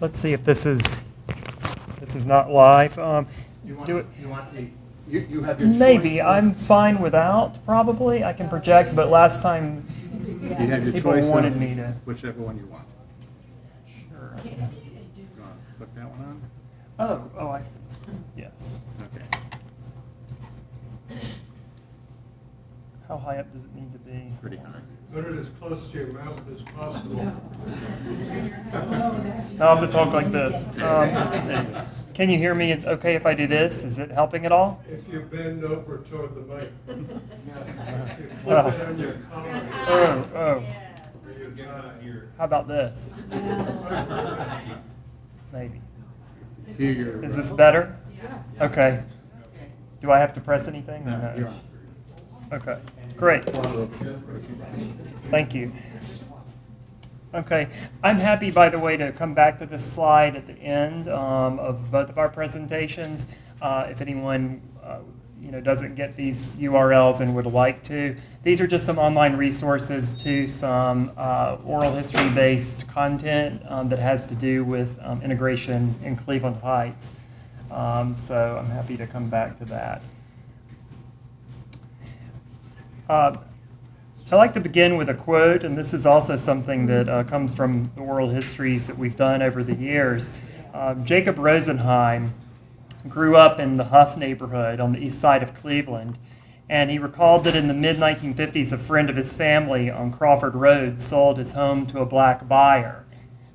Let's see if this is not live. You do it. You have your choice. Maybe. I'm fine without, probably. I can project, but last time You have your people choice wanted of me to. whichever one you want. Sure. You want to put that one on? Oh, I see. Yes. Okay. How high up does it need to be? Pretty high. Put it as close to your mouth as possible. I'll have to talk like this. Can you hear me okay if I do this? Is it helping at all? If you bend over toward the mic. If you flip Well. it on your collar, Oh. you cannot hear. How about this? Maybe. Here you're. Is this better? Okay. Do I have to press anything? No, you're on. Okay, great. Thank you. Okay, I'm happy, by the way, to come back to this slide at the end of both of our presentations. If anyone doesn't get these URLs and would like to. These are just some online resources to some oral history-based content that has to do with integration in Cleveland Heights. So I'm happy to come back to that. I'd like to begin with a quote, and this is also something that comes from the oral histories that we've done over the years. Jacob Rosenheim grew up in the Huff neighborhood on the east side of Cleveland, and he recalled that in the mid-1950s, a friend of his family on Crawford Road sold his home to a black buyer,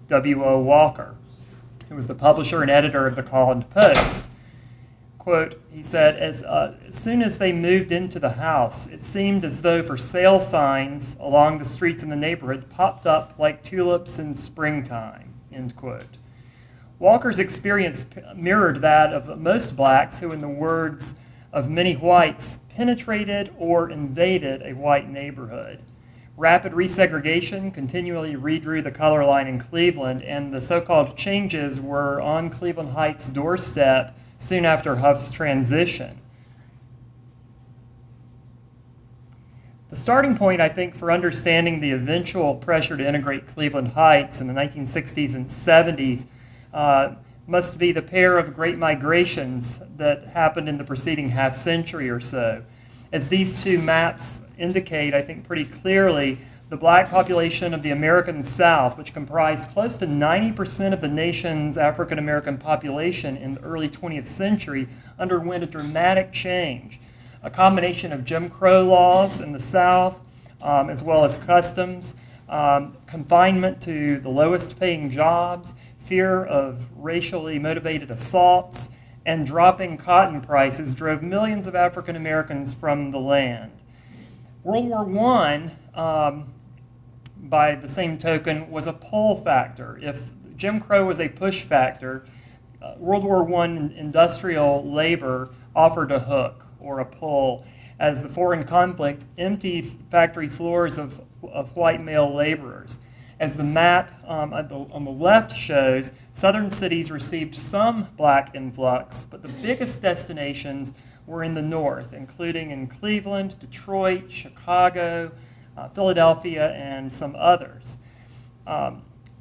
W.O. Walker, who was the publisher and editor of the Call and Post. Quote, he said, as soon as they moved into the house, it seemed as though for sale signs along the streets in the neighborhood popped up like tulips in springtime, end quote. Walker's experience mirrored that of most blacks who, in the words of many whites, penetrated or invaded a white neighborhood. Rapid resegregation continually redrew the color line in Cleveland, and the so-called changes were on Cleveland Heights' doorstep soon after Huff's transition. The starting point, I think, for understanding the eventual pressure to integrate Cleveland Heights in the 1960s and 70s must be the pair of great migrations that happened in the preceding half century or so. As these two maps indicate, I think pretty clearly, the black population of the American South, which comprised close to 90% of the nation's African American population in the early 20th century, underwent a dramatic change. A combination of Jim Crow laws in the South, as well as customs, confinement to the lowest paying jobs, fear of racially motivated assaults, and dropping cotton prices drove millions of African Americans from the land. World War I, by the same token, was a pull factor. If Jim Crow was a push factor, World War I industrial labor offered a hook or a pull, as the foreign conflict emptied factory floors of white male laborers. As the map on the left shows, southern cities received some black influx, but the biggest destinations were in the north, including in Cleveland, Detroit, Chicago, Philadelphia, and some others.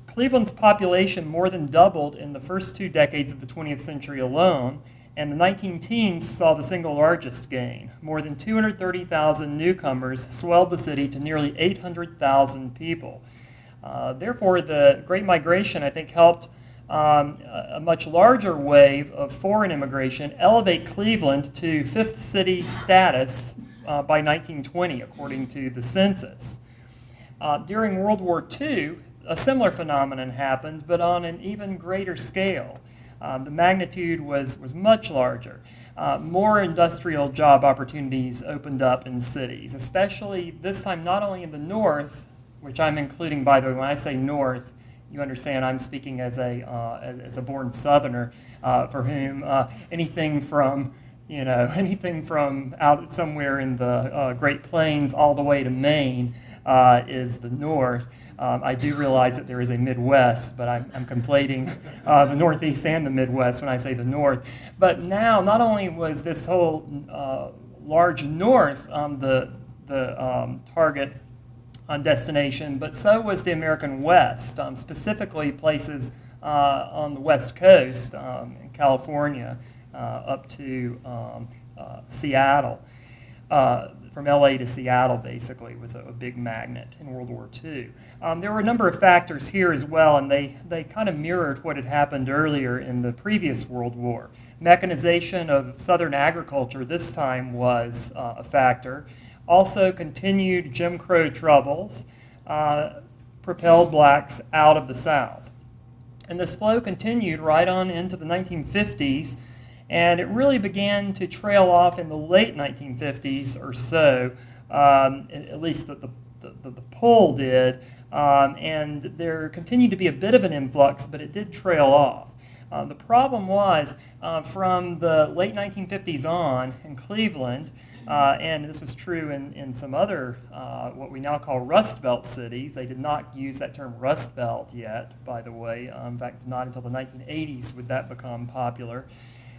Cleveland's population more than doubled in the first 2 decades of the 20th century alone, and the 19-teens saw the single largest gain. More than 230,000 newcomers swelled the city to nearly 800,000 people. Therefore, the Great Migration, I think, helped a much larger wave of foreign immigration elevate Cleveland to fifth city status by 1920, according to the census. During World War II, a similar phenomenon happened, but on an even greater scale. The magnitude was much larger. More industrial job opportunities opened up in cities, especially this time not only in the north, which I'm including, by the way, when I say north, you understand I'm speaking as a born Southerner, for whom anything from out somewhere in the Great Plains all the way to Maine is the north. I do realize that there is a Midwest, but I'm conflating the Northeast and the Midwest when I say the north. But now, not only was this whole large north the target destination, but so was the American West, specifically places on the West Coast in California up to Seattle. From LA to Seattle, basically, was a big magnet in World War II. There were a number of factors here as well, and they kind of mirrored what had happened earlier in the previous World War. Mechanization of southern agriculture this time was a factor. Also, continued Jim Crow troubles propelled blacks out of the South. And this flow continued right on into the 1950s, and it really began to trail off in the late 1950s or so, at least the pull did, and there continued to be a bit of an influx, but it did trail off. The problem was, from the late 1950s on in Cleveland, and this was true in some other, what we now call Rust Belt cities. They did not use that term Rust Belt yet, by the way. In fact, not until the 1980s would that become popular.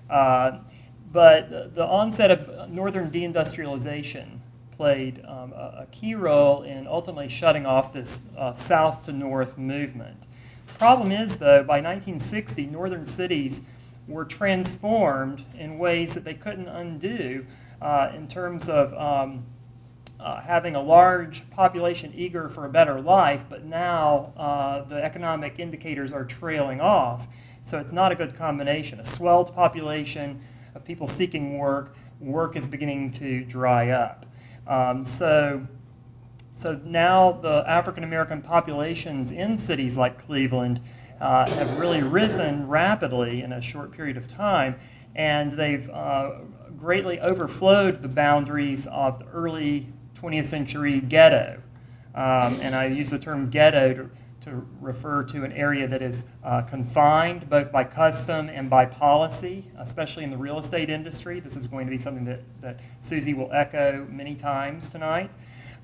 But the onset of northern deindustrialization played a key role in ultimately shutting off this south to north movement. The problem is, though, by 1960, northern cities were transformed in ways that they couldn't undo in terms of having a large population eager for a better life, but now the economic indicators are trailing off. So it's not a good combination. A swelled population of people seeking work is beginning to dry up. So now the African American populations in cities like Cleveland have really risen rapidly in a short period of time, and they've greatly overflowed the boundaries of the early 20th century ghetto. And I use the term ghetto to refer to an area that is confined both by custom and by policy, especially in the real estate industry. This is going to be something that Susie will echo many times tonight.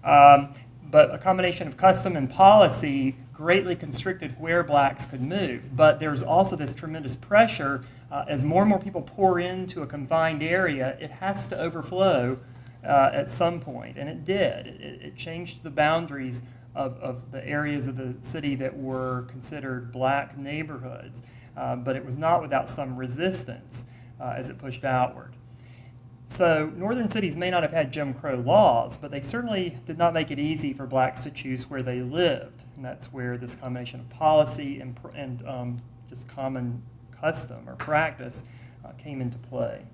But a combination of custom and policy greatly constricted where blacks could move. But there's also this tremendous pressure as more and more people pour into a confined area, it has to overflow at some point, and it did. It changed the boundaries of the areas of the city that were considered black neighborhoods, but it was not without some resistance as it pushed outward. So northern cities may not have had Jim Crow laws, but they certainly did not make it easy for blacks to choose where they lived, and that's where this combination of policy and just common custom or practice came into play.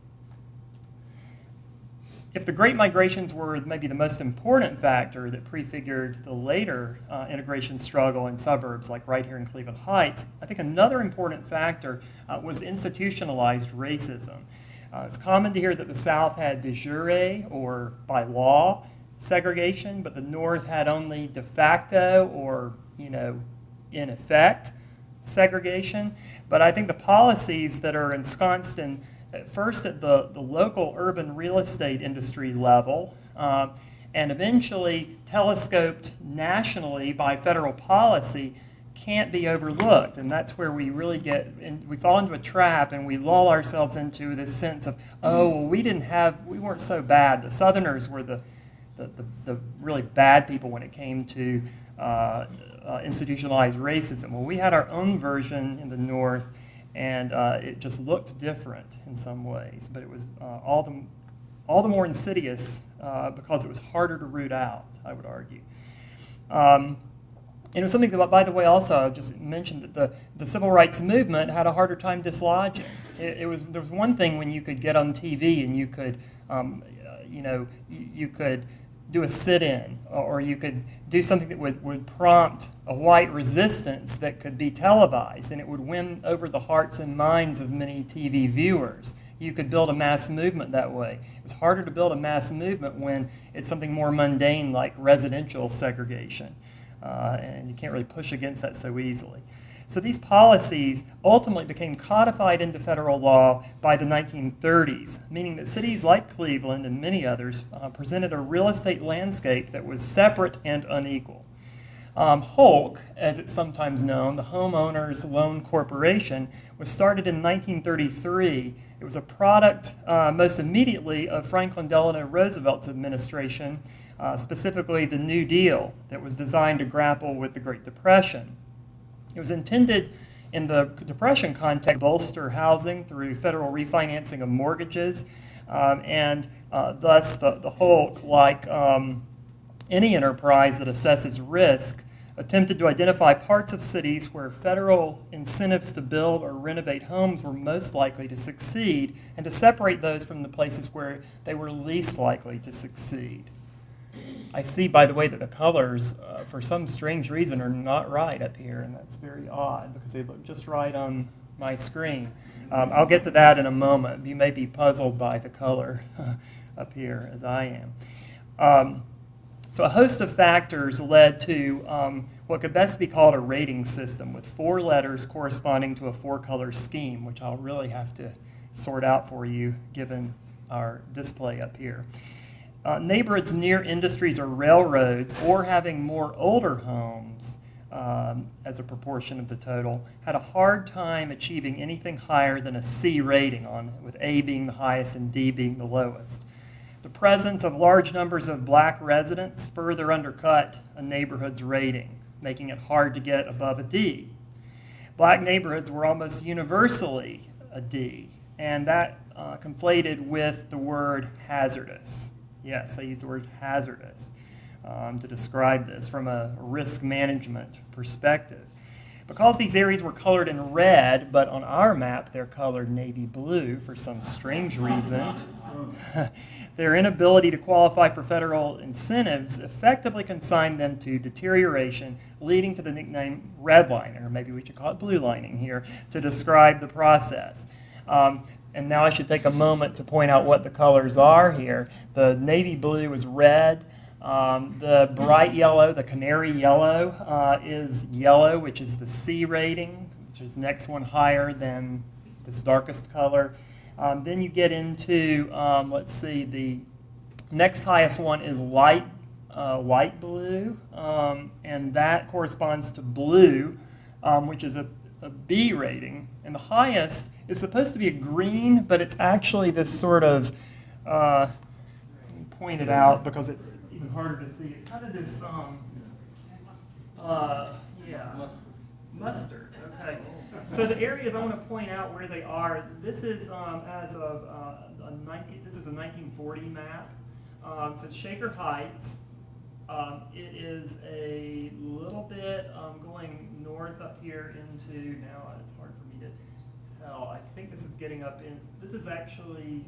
If the Great Migrations were maybe the most important factor that prefigured the later integration struggle in suburbs like right here in Cleveland Heights, I think another important factor was institutionalized racism. It's common to hear that the South had de jure, or by law, segregation, but the North had only de facto or, in effect, segregation. But I think the policies that are ensconced in at first at the local urban real estate industry level, and eventually telescoped nationally by federal policy, can't be overlooked. And that's where we really we fall into a trap, and we lull ourselves into this sense of, oh, well, we weren't so bad. The Southerners were the really bad people when it came to institutionalized racism. Well, we had our own version in the North, and it just looked different in some ways, but it was all the more insidious because it was harder to root out, I would argue. And it was something that, by the way, also I just mentioned that the civil rights movement had a harder time dislodging. There was one thing when you could get on TV and you could, you could do a sit-in, or you could do something that would prompt a white resistance that could be televised, and it would win over the hearts and minds of many TV viewers. You could build a mass movement that way. It was harder to build a mass movement when it's something more mundane like residential segregation, and you can't really push against that so easily. So these policies ultimately became codified into federal law by the 1930s, meaning that cities like Cleveland and many others presented a real estate landscape that was separate and unequal. Holk, as it's sometimes known, the Homeowners Loan Corporation, was started in 1933. It was a product most immediately of Franklin Delano Roosevelt's administration specifically the New Deal that was designed to grapple with the Great Depression. It was intended in the Depression context to bolster housing through federal refinancing of mortgages, and thus the Hulk, like any enterprise that assesses risk, attempted to identify parts of cities where federal incentives to build or renovate homes were most likely to succeed, and to separate those from the places where they were least likely to succeed. I see, by the way, that the colors, for some strange reason, are not right up here, and that's very odd because they look just right on my screen. I'll get to that in a moment. You may be puzzled by the color up here, as I am. So a host of factors led to what could best be called a rating system with 4 letters corresponding to a 4-color scheme, which I'll really have to sort out for you given our display up here. Neighborhoods near industries or railroads or having more older homes as a proportion of the total had a hard time achieving anything higher than a C rating, with A being the highest and D being the lowest. The presence of large numbers of black residents further undercut a neighborhood's rating, making it hard to get above a D. Black neighborhoods were almost universally a D, and that conflated with the word hazardous. Yes, they used the word hazardous to describe this from a risk management perspective. Because these areas were colored in red, but on our map they're colored navy blue for some strange reason, their inability to qualify for federal incentives effectively consigned them to deterioration, leading to the nickname redlining, or maybe we should call it blue lining here, to describe the process. And now I should take a moment to point out what the colors are here. The navy blue is red. The bright yellow, the canary yellow, is yellow, which is the C rating, which is the next one higher than this darkest color. Then you get into, let's see, the next highest one is light blue, and that corresponds to blue, which is a B rating. And the highest is supposed to be a green, but it's actually this sort of, point it out because it's even harder to see. It's kind of this, mustard. Okay. So the areas I want to point out where they are. This is as of this is a 1940 map. So it's Shaker Heights. It is a little bit going north up here into, now it's hard for me to tell. I think this is getting up in, this is actually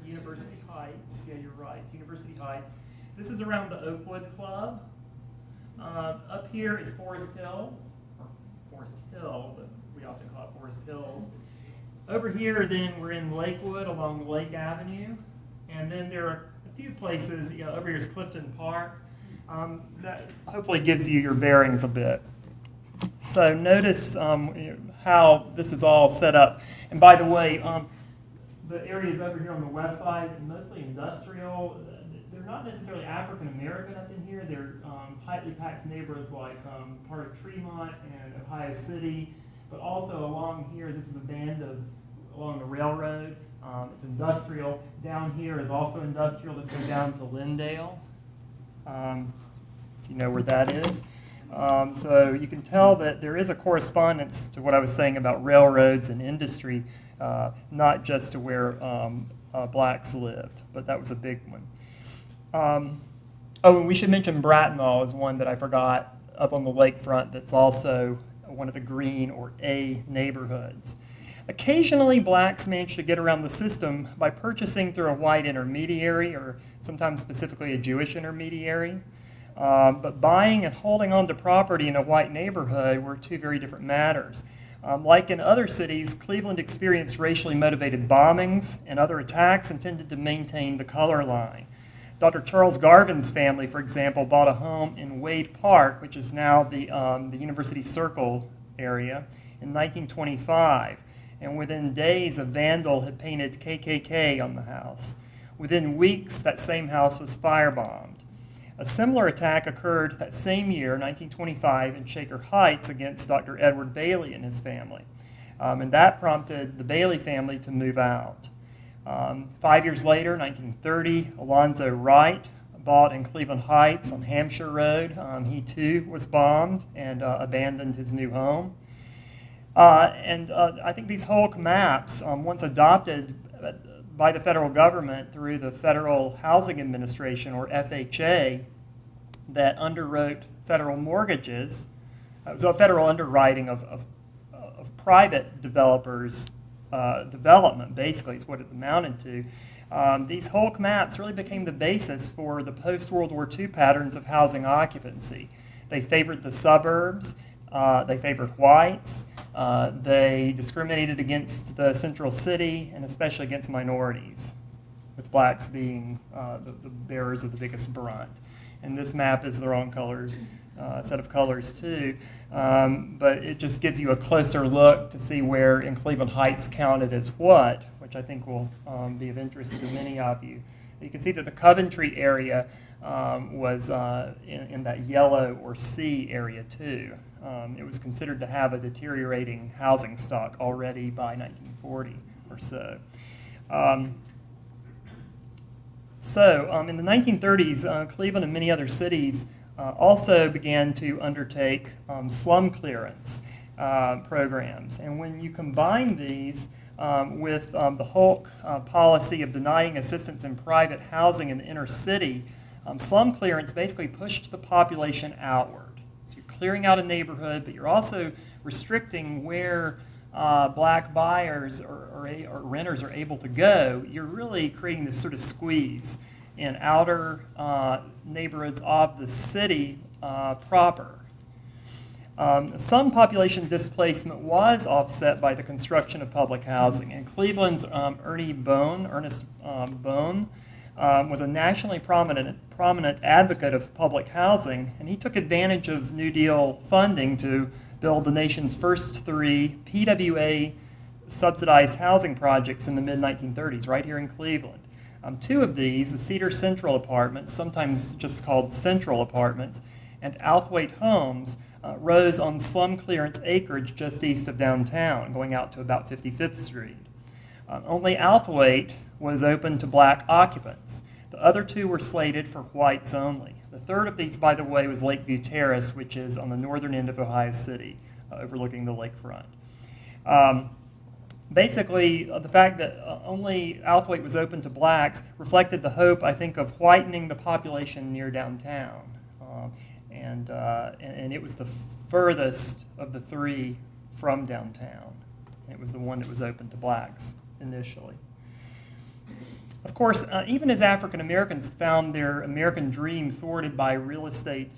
University Heights. Yeah, you're right. It's University Heights. This is around the Oakwood Club. Up here is Forest Hills, or Forest Hill, but we often call it Forest Hills. Over here, then, we're in Lakewood along Lake Avenue. And then there are a few places, over here is Clifton Park. That hopefully gives you your bearings a bit. So notice how this is all set up. And by the way, the areas over here on the west side, mostly industrial. They're not necessarily African American up in here. They're tightly packed neighborhoods like part of Tremont and Ohio City. But also along here, this is a band along the railroad. It's industrial. Down here is also industrial. Let's go down to Lindale, if you know where that is. So you can tell that there is a correspondence to what I was saying about railroads and industry, not just to where blacks lived, but that was a big one. And we should mention Bracknell is one that I forgot up on the lakefront that's also one of the green or A neighborhoods. Occasionally, blacks manage to get around the system by purchasing through a white intermediary, or sometimes specifically a Jewish intermediary. But buying and holding on to property in a white neighborhood were two very different matters. Like in other cities, Cleveland experienced racially motivated bombings and other attacks intended to maintain the color line. Dr. Charles Garvin's family, for example, bought a home in Wade Park, which is now the University Circle area, in 1925. And within days, a vandal had painted KKK on the house. Within weeks, that same house was firebombed. A similar attack occurred that same year, 1925, in Shaker Heights against Dr. Edward Bailey and his family. And that prompted the Bailey family to move out. 5 years later, 1930, Alonzo Wright bought in Cleveland Heights on Hampshire Road. He too was bombed and abandoned his new home. I think these Hulk maps, once adopted by the federal government through the Federal Housing Administration, or FHA, that underwrote federal mortgages. It was a federal underwriting of private developers' development, basically, is what it amounted to. These Hulk maps really became the basis for the post-World War II patterns of housing occupancy. They favored the suburbs, they favored whites, they discriminated against the central city, and especially against minorities, with blacks being the bearers of the biggest brunt. And this map is the wrong colors, set of colors too, but it just gives you a closer look to see where in Cleveland Heights counted as what, which I think will be of interest to many of you. You can see that the Coventry area was in that yellow or C area too. It was considered to have a deteriorating housing stock already by 1940 or so. In the 1930s, Cleveland and many other cities also began to undertake slum clearance programs. And when you combine these with the Hulk policy of denying assistance in private housing in the inner city, slum clearance basically pushed the population outward. So you're clearing out a neighborhood, but you're also restricting where black buyers or renters are able to go. You're really creating this sort of squeeze in outer neighborhoods of the city proper. Some population displacement was offset by the construction of public housing. And Cleveland's Ernest Bone, was a nationally prominent advocate of public housing, and he took advantage of New Deal funding to build the nation's first 3 PWA subsidized housing projects in the mid-1930s, right here in Cleveland. 2 of these, the Cedar Central Apartments, sometimes just called Central Apartments, and Althwaite Homes, rose on slum clearance acreage just east of downtown, going out to about 55th Street. Only Althwaite was open to black occupants. The other 2 were slated for whites only. The third of these, by the way, was Lakeview Terrace, which is on the northern end of Ohio City, overlooking the lakefront. Basically, the fact that only Althwaite was open to blacks reflected the hope, I think, of whitening the population near downtown. And it was the furthest of the 3 from downtown. It was the one that was open to blacks initially. Of course, even as African Americans found their American dream thwarted by real estate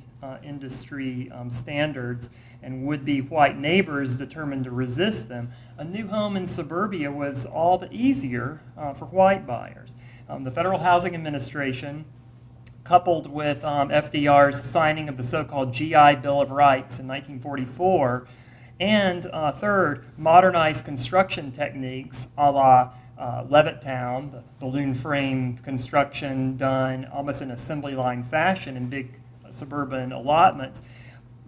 industry standards and would-be white neighbors determined to resist them, a new home in suburbia was all the easier for white buyers. The Federal Housing Administration, coupled with FDR's signing of the so-called GI Bill of Rights in 1944, and third, modernized construction techniques a la Levittown, the balloon frame construction done almost in assembly line fashion in big suburban allotments,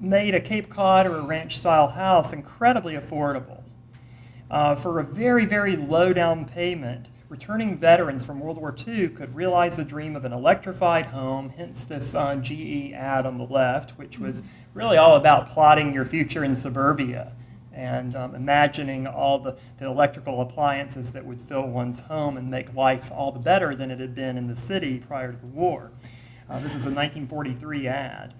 made a Cape Cod or a ranch-style house incredibly affordable. For a very, very low down payment, returning veterans from World War II could realize the dream of an electrified home, hence this GE ad on the left, which was really all about plotting your future in suburbia and imagining all the electrical appliances that would fill one's home and make life all the better than it had been in the city prior to the war. This is a 1943 ad.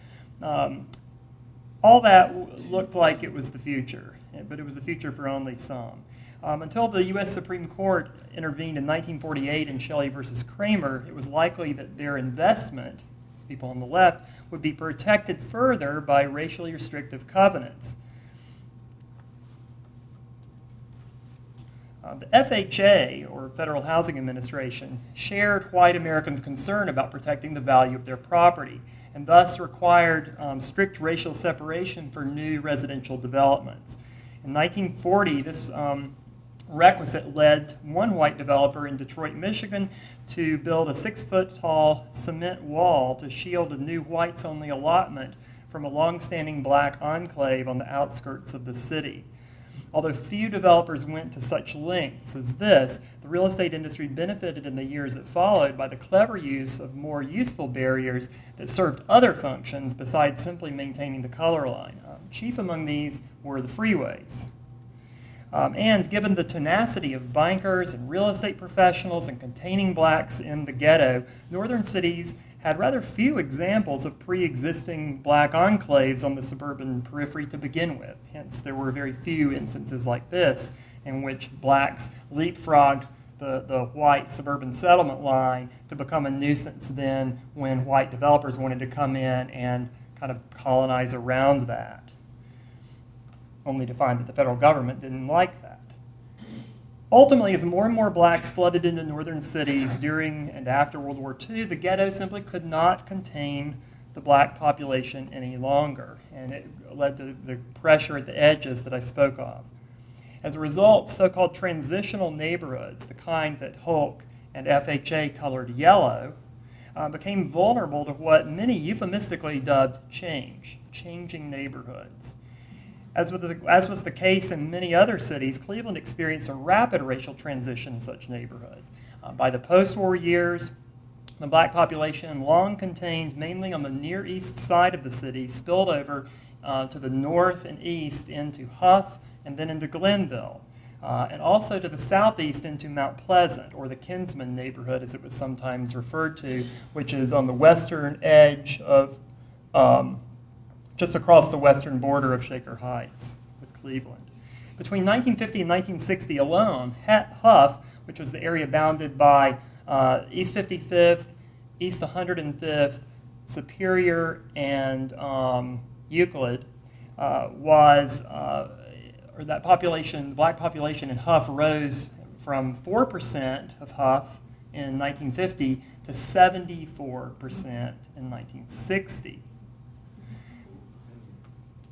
All that looked like it was the future, but it was the future for only some. Until the U.S. Supreme Court intervened in 1948 in Shelley versus Kramer, it was likely that their investment, these people on the left, would be protected further by racially restrictive covenants. The FHA, or Federal Housing Administration, shared white Americans' concern about protecting the value of their property, and thus required strict racial separation for new residential developments. In 1940, this requisite led one white developer in Detroit, Michigan, to build a 6-foot-tall cement wall to shield a new whites-only allotment from a long-standing black enclave on the outskirts of the city. Although few developers went to such lengths as this, the real estate industry benefited in the years that followed by the clever use of more useful barriers that served other functions besides simply maintaining the color line. Chief among these were the freeways. And given the tenacity of bankers and real estate professionals in containing blacks in the ghetto, northern cities had rather few examples of pre-existing black enclaves on the suburban periphery to begin with. Hence, there were very few instances like this in which blacks leapfrogged the white suburban settlement line to become a nuisance then when white developers wanted to come in and kind of colonize around that, only to find that the federal government didn't like that. Ultimately, as more and more blacks flooded into northern cities during and after World War II, the ghetto simply could not contain the black population any longer, and it led to the pressure at the edges that I spoke of. As a result, so-called transitional neighborhoods, the kind that Hulk and FHA colored yellow, became vulnerable to what many euphemistically dubbed changing neighborhoods. As was the case in many other cities, Cleveland experienced a rapid racial transition in such neighborhoods. By the post-war years, the black population, long contained mainly on the Near East side of the city, spilled over to the north and east into Huff and then into Glenville, and also to the southeast into Mount Pleasant, or the Kinsman neighborhood as it was sometimes referred to, which is on the western edge of just across the western border of Shaker Heights with Cleveland. Between 1950 and 1960 alone, Huff, which was the area bounded by East 55th, East 105th, Superior, and Euclid, that population, the black population in Huff rose from 4% of Huff in 1950 to 74% in 1960.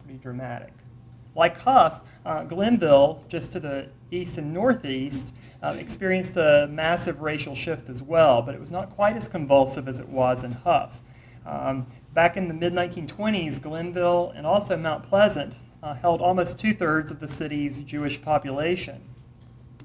Pretty dramatic. Like Huff, Glenville, just to the east and northeast, experienced a massive racial shift as well, but it was not quite as convulsive as it was in Huff. Back in the mid-1920s, Glenville and also Mount Pleasant held almost two-thirds of the city's Jewish population.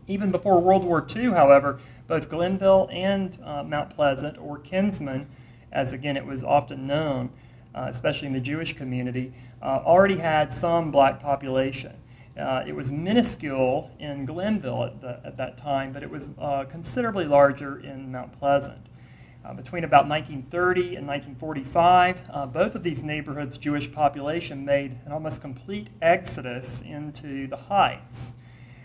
Even before World War II, however, both Glenville and Mount Pleasant, or Kinsman, as again it was often known, especially in the Jewish community, already had some black population. It was minuscule in Glenville at that time, but it was considerably larger in Mount Pleasant. Between about 1930 and 1945, both of these neighborhoods' Jewish population made an almost complete exodus into the Heights.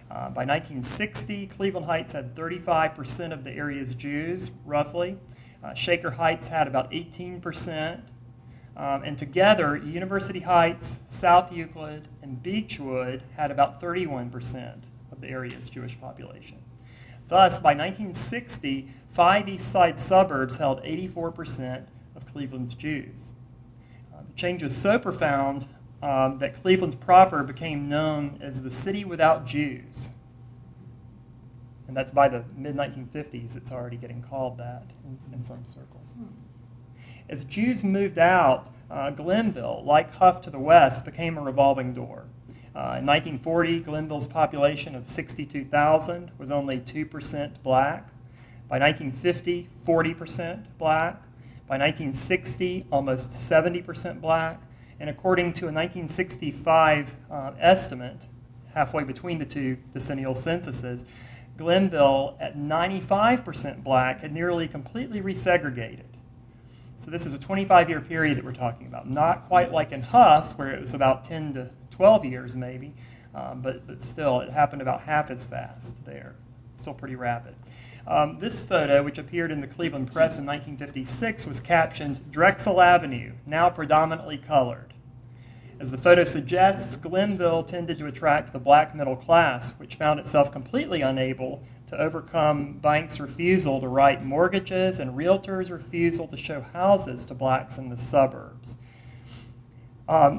By 1960, Cleveland Heights had 35% of the area's Jews, roughly. Shaker Heights had about 18%. And together, University Heights, South Euclid, and Beechwood had about 31% of the area's Jewish population. Thus, by 1960, 5 East Side suburbs held 84% of Cleveland's Jews. The change was so profound that Cleveland proper became known as the city without Jews. And that's by the mid-1950s, it's already getting called that in some circles. As Jews moved out, Glenville, like Huff to the west, became a revolving door. In 1940, Glenville's population of 62,000 was only 2% black. By 1950, 40% black. By 1960, almost 70% black. And according to a 1965 estimate, halfway between the two decennial censuses, Glenville, at 95% black, had nearly completely resegregated. So this is a 25-year period that we're talking about. Not quite like in Huff, where it was about 10 to 12 years maybe, but still it happened about half as fast there. Still pretty rapid. This photo, which appeared in the Cleveland Press in 1956, was captioned, "Drexel Avenue, now predominantly colored." As the photo suggests, Glenville tended to attract the black middle class, which found itself completely unable to overcome banks' refusal to write mortgages and realtors' refusal to show houses to blacks in the suburbs.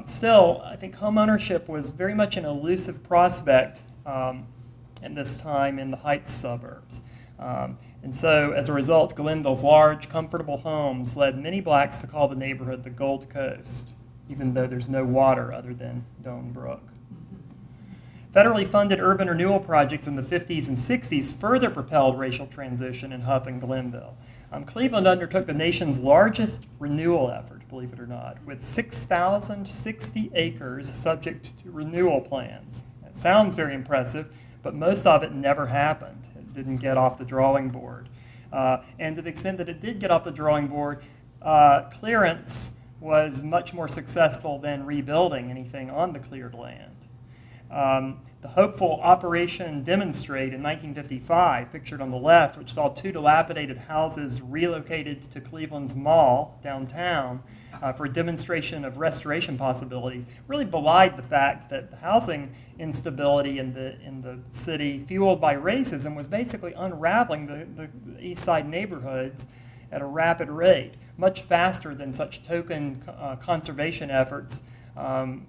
Still, I think homeownership was very much an elusive prospect at this time in the Heights suburbs. And so, as a result, Glenville's large, comfortable homes led many blacks to call the neighborhood the Gold Coast, even though there's no water other than Doane Brook. Federally funded urban renewal projects in the 50s and 60s further propelled racial transition in Huff and Glenville. Cleveland undertook the nation's largest renewal effort, believe it or not, with 6,060 acres subject to renewal plans. That sounds very impressive, but most of it never happened. It didn't get off the drawing board. And to the extent that it did get off the drawing board, clearance was much more successful than rebuilding anything on the cleared land. The hopeful Operation Demonstrate in 1955, pictured on the left, which saw 2 dilapidated houses relocated to Cleveland's Mall downtown for a demonstration of restoration possibilities, really belied the fact that the housing instability in the city, fueled by racism, was basically unraveling the East Side neighborhoods at a rapid rate, much faster than such token conservation efforts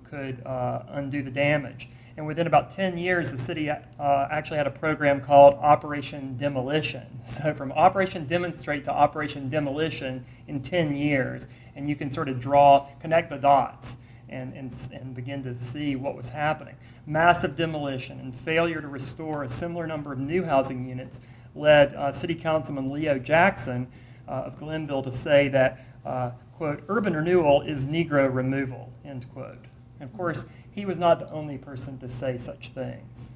could undo the damage. And within about 10 years, the city actually had a program called Operation Demolition. So from Operation Demonstrate to Operation Demolition in 10 years, and you can sort of connect the dots and begin to see what was happening. Massive demolition and failure to restore a similar number of new housing units led City Councilman Leo Jackson of Glenville to say that, quote, urban renewal is Negro removal, end quote. And of course, he was not the only person to say such things.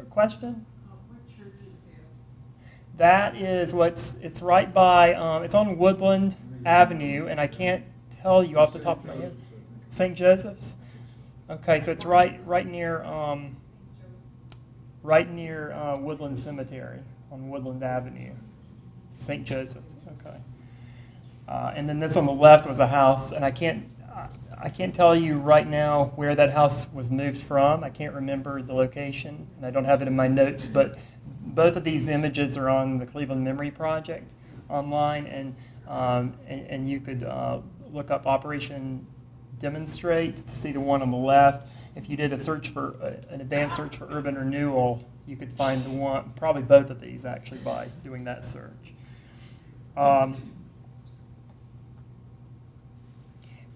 Question? What church is That that? is it's right by, it's on Woodland Avenue, and I can't tell you off the top of my head. St. Joseph's? Okay, so it's right near Woodland Cemetery on Woodland Avenue. St. Joseph's, okay. And then this on the left was a house, and I can't tell you right now where that house was moved from. I can't remember the location, and I don't have it in my notes, but both of these images are on the Cleveland Memory Project online, and you could look up Operation Demonstrate to see the one on the left. If you did a search for an advanced search for urban renewal, you could find the one, probably both of these actually, by doing that search.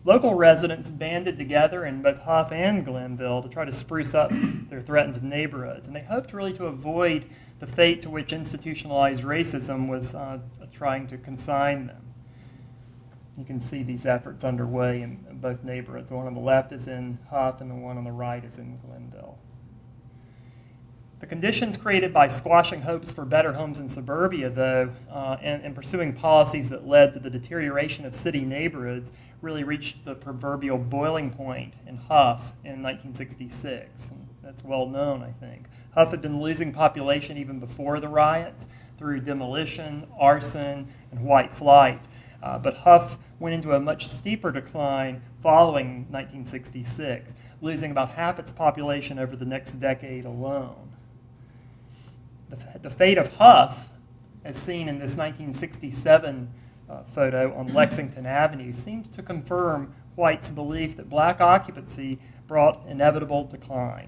Local residents banded together in both Huff and Glenville to try to spruce up their threatened neighborhoods, and they hoped really to avoid the fate to which institutionalized racism was trying to consign them. You can see these efforts underway in both neighborhoods. The one on the left is in Huff, and the one on the right is in Glenville. The conditions created by squashing hopes for better homes in suburbia, though, and pursuing policies that led to the deterioration of city neighborhoods really reached the proverbial boiling point in Huff in 1966. And that's well known, I think. Huff had been losing population even before the riots through demolition, arson, and white flight. But Huff went into a much steeper decline following 1966, losing about half its population over the next decade alone. The fate of Huff, as seen in this 1967 photo on Lexington Avenue, seemed to confirm White's belief that black occupancy brought inevitable decline.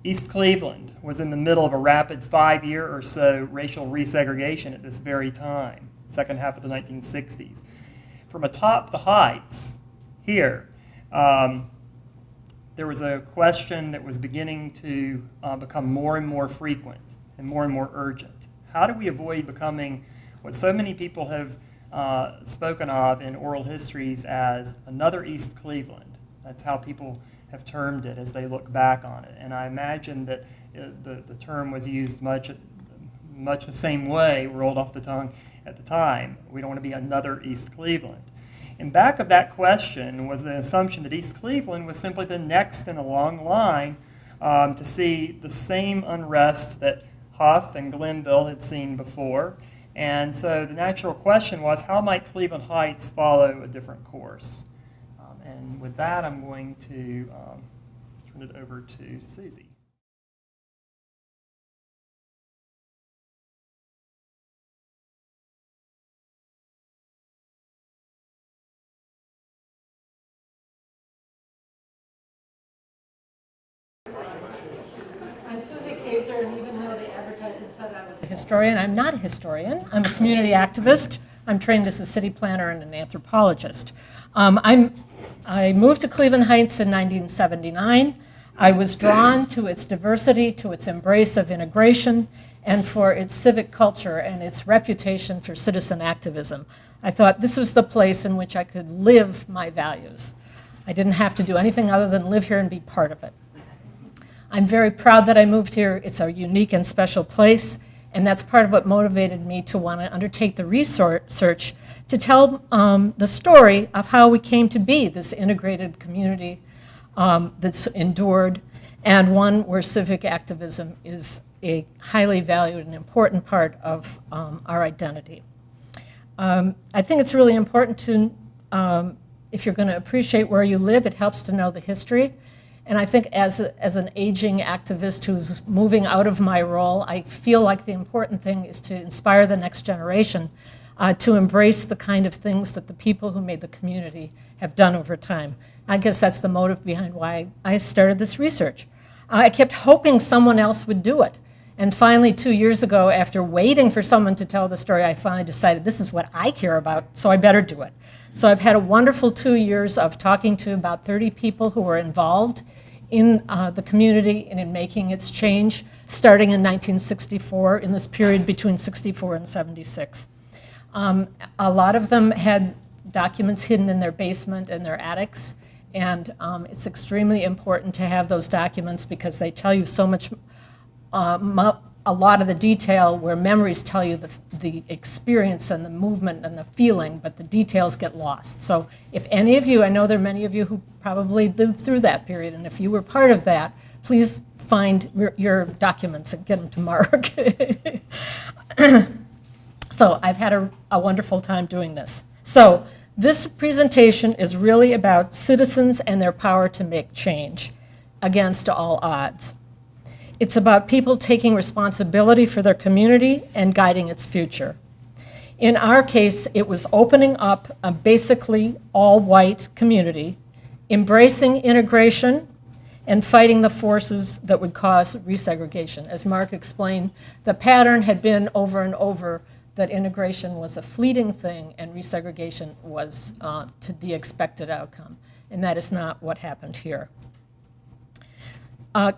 East Cleveland was in the middle of a rapid 5-year or so racial resegregation at this very time, second half of the 1960s. From atop the heights here, there was a question that was beginning to become more and more frequent and more urgent. How do we avoid becoming what so many people have spoken of in oral histories as another East Cleveland? That's how people have termed it as they look back on it. And I imagine that the term was used much the same way, rolled off the tongue at the time. We don't want to be another East Cleveland. In back of that question was the assumption that East Cleveland was simply the next in a long line to see the same unrest that Huff and Glenville had seen before. And so the natural question was, how might Cleveland Heights follow a different course? And with that, I'm going to turn it over to Susie. I'm Susie Kaeser, and even though the advertising said I was a historian, I'm not a historian. I'm a community activist. I'm trained as a city planner and an anthropologist. I moved to Cleveland Heights in 1979. I was drawn to its diversity, to its embrace of integration, and for its civic culture and its reputation for citizen activism. I thought this was the place in which I could live my values. I didn't have to do anything other than live here and be part of it. I'm very proud that I moved here. It's a unique and special place, and that's part of what motivated me to want to undertake the research to tell the story of how we came to be this integrated community that's endured, and one where civic activism is a highly valued and important part of our identity. I think it's really important to, if you're going to appreciate where you live, it helps to know the history. And I think as an aging activist who's moving out of my role, I feel like the important thing is to inspire the next generation to embrace the kind of things that the people who made the community have done over time. I guess that's the motive behind why I started this research. I kept hoping someone else would do it. And finally, 2 years ago, after waiting for someone to tell the story, I finally decided this is what I care about, so I better do it. So I've had a wonderful 2 years of talking to about 30 people who were involved in the community and in making its change, starting in 1964, in this period between 64 and 76. A lot of them had documents hidden in their basement and their attics, and it's extremely important to have those documents because they tell you so much, a lot of the detail where memories tell you the experience and the movement and the feeling, but the details get lost. So if any of you, I know there are many of you who probably lived through that period, and if you were part of that, please find your documents and get them to Mark. So I've had a wonderful time doing this. So this presentation is really about citizens and their power to make change against all odds. It's about people taking responsibility for their community and guiding its future. In our case, it was opening up a basically all-white community, embracing integration, and fighting the forces that would cause resegregation. As Mark explained, the pattern had been over and over that integration was a fleeting thing and resegregation was to the expected outcome. And that is not what happened here.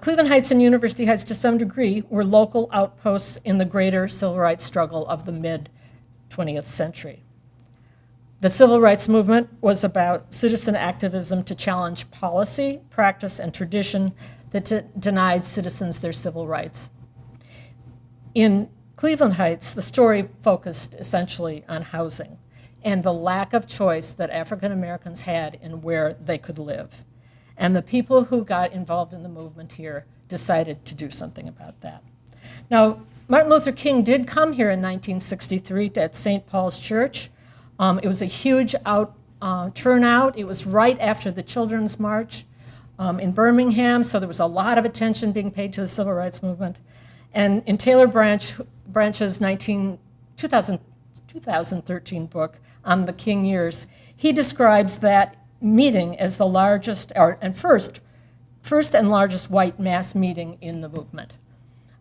Cleveland Heights and University Heights, to some degree, were local outposts in the greater civil rights struggle of the mid-20th century. The civil rights movement was about citizen activism to challenge policy, practice, and tradition that denied citizens their civil rights. In Cleveland Heights, the story focused essentially on housing and the lack of choice that African Americans had in where they could live. And the people who got involved in the movement here decided to do something about that. Now, Martin Luther King did come here in 1963 at St. Paul's Church. It was a huge turnout. It was right after the Children's March in Birmingham, so there was a lot of attention being paid to the civil rights movement. And in Taylor Branch's 2013 book on the King years, he describes that meeting as the largest, and first and largest white mass meeting in the movement.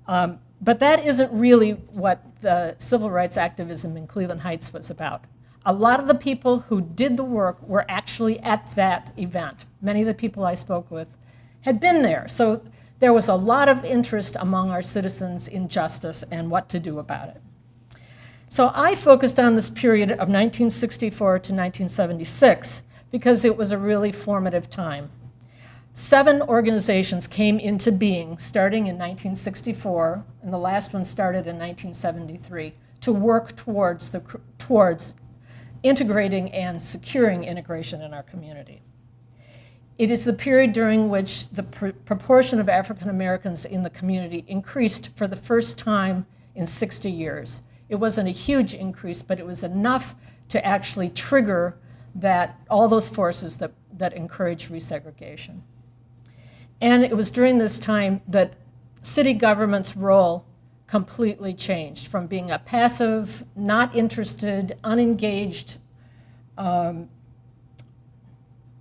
But that isn't really what the civil rights activism in Cleveland Heights was about. A lot of the people who did the work were actually at that event. Many of the people I spoke with had been there. So there was a lot of interest among our citizens in justice and what to do about it. So I focused on this period of 1964 to 1976 because it was a really formative time. 7 organizations came into being starting in 1964, and the last one started in 1973, to work towards integrating and securing integration in our community. It is the period during which the proportion of African Americans in the community increased for the first time in 60 years. It wasn't a huge increase, but it was enough to actually trigger all those forces that encouraged resegregation. And it was during this time that city government's role completely changed from being a passive, not interested, unengaged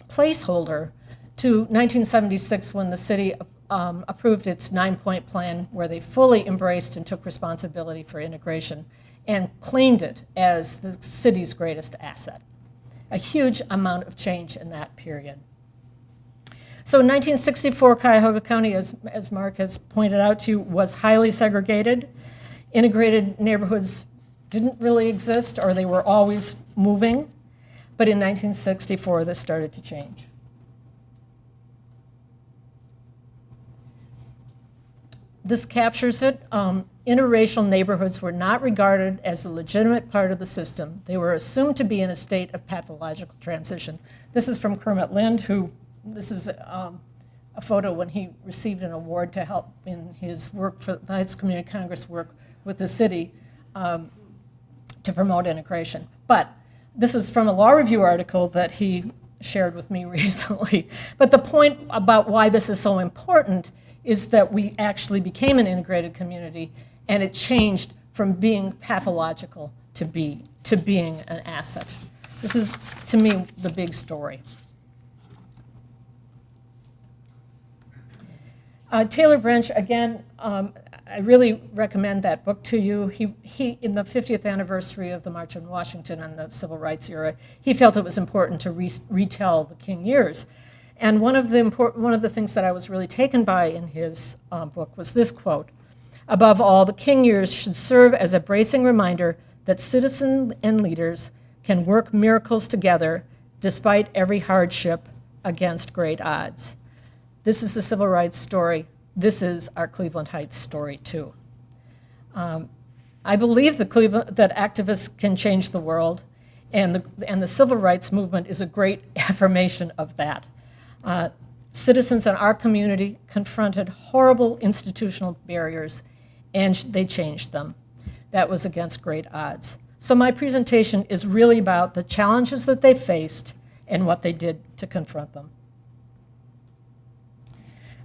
placeholder to 1976 when the city approved its 9-point plan where they fully embraced and took responsibility for integration and claimed it as the city's greatest asset. A huge amount of change in that period. So in 1964, Cuyahoga County, as Mark has pointed out to you, was highly segregated. Integrated neighborhoods didn't really exist, or they were always moving. But in 1964, this started to change. This captures it. Interracial neighborhoods were not regarded as a legitimate part of the system. They were assumed to be in a state of pathological transition. This is from Kermit Lind, this is a photo when he received an award to help in his work for the Heights Community Congress work with the city to promote integration. But this is from a law review article that he shared with me recently. But the point about why this is so important is that we actually became an integrated community, and it changed from being pathological to being an asset. This is, to me, the big story. Taylor Branch, again, I really recommend that book to you. He, in the 50th anniversary of the March on Washington and the Civil Rights era, he felt it was important to retell the King years. And one of the things that I was really taken by in his book was this quote: "Above all, the King years should serve as a bracing reminder that citizens and leaders can work miracles together despite every hardship against great odds." This is the civil rights story. This is our Cleveland Heights story, too. I believe that activists can change the world, and the civil rights movement is a great affirmation of that. Citizens in our community confronted horrible institutional barriers, and they changed them. That was against great odds. So my presentation is really about the challenges that they faced and what they did to confront them.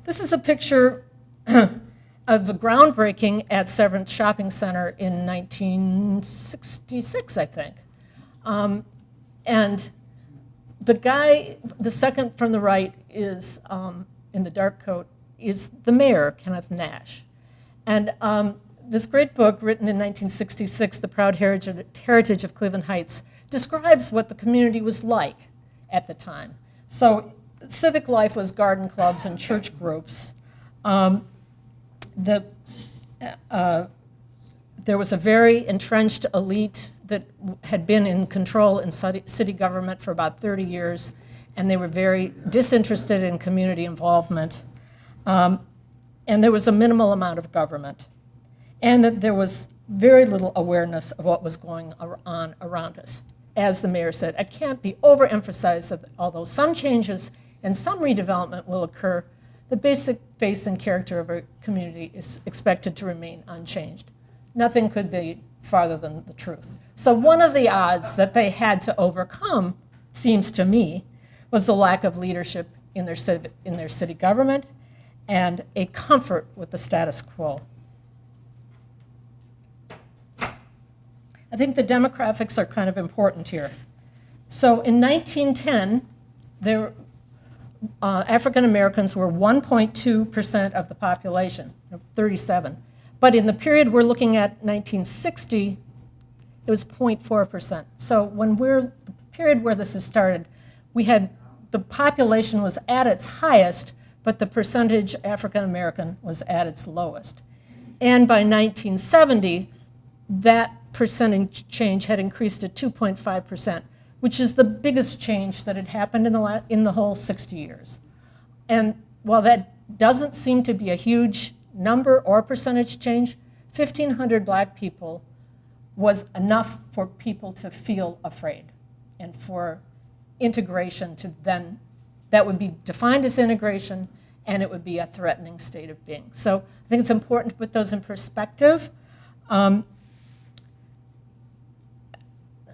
This is a picture of the groundbreaking at Severance Shopping Center in 1966, I think. And the second from the right is, in the dark coat, is the mayor, Kenneth Nash. And this great book, written in 1966, The Proud Heritage of Cleveland Heights, describes what the community was like at the time. So civic life was garden clubs and church groups. There was a very entrenched elite that had been in control in city government for about 30 years, and they were very disinterested in community involvement. And there was a minimal amount of government. And that there was very little awareness of what was going on around us. As the mayor said, it can't be overemphasized that although some changes and some redevelopment will occur, the basic face and character of our community is expected to remain unchanged. Nothing could be farther than the truth. So one of the odds that they had to overcome, seems to me, was the lack of leadership in their city government and a comfort with the status quo. I think the demographics are kind of important here. So in 1910, African Americans were 1.2% of the population, 37. But in the period we're looking at, 1960, it was 0.4%. So the period where this has started, the population was at its highest, but the percentage African American was at its lowest. And by 1970, that percentage change had increased to 2.5%, which is the biggest change that had happened in the whole 60 years. And while that doesn't seem to be a huge number or percentage change, 1,500 black people was enough for people to feel afraid, and for integration to then, that would be defined as integration, and it would be a threatening state of being. So I think it's important to put those in perspective.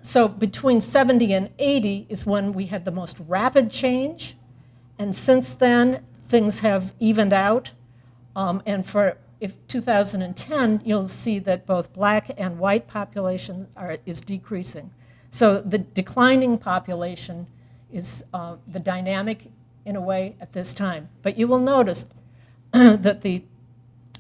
So between 70 and 80 is when we had the most rapid change, and since then things have evened out. And for 2010, you'll see that both black and white population is decreasing. So the declining population is the dynamic in a way at this time. But you will notice that the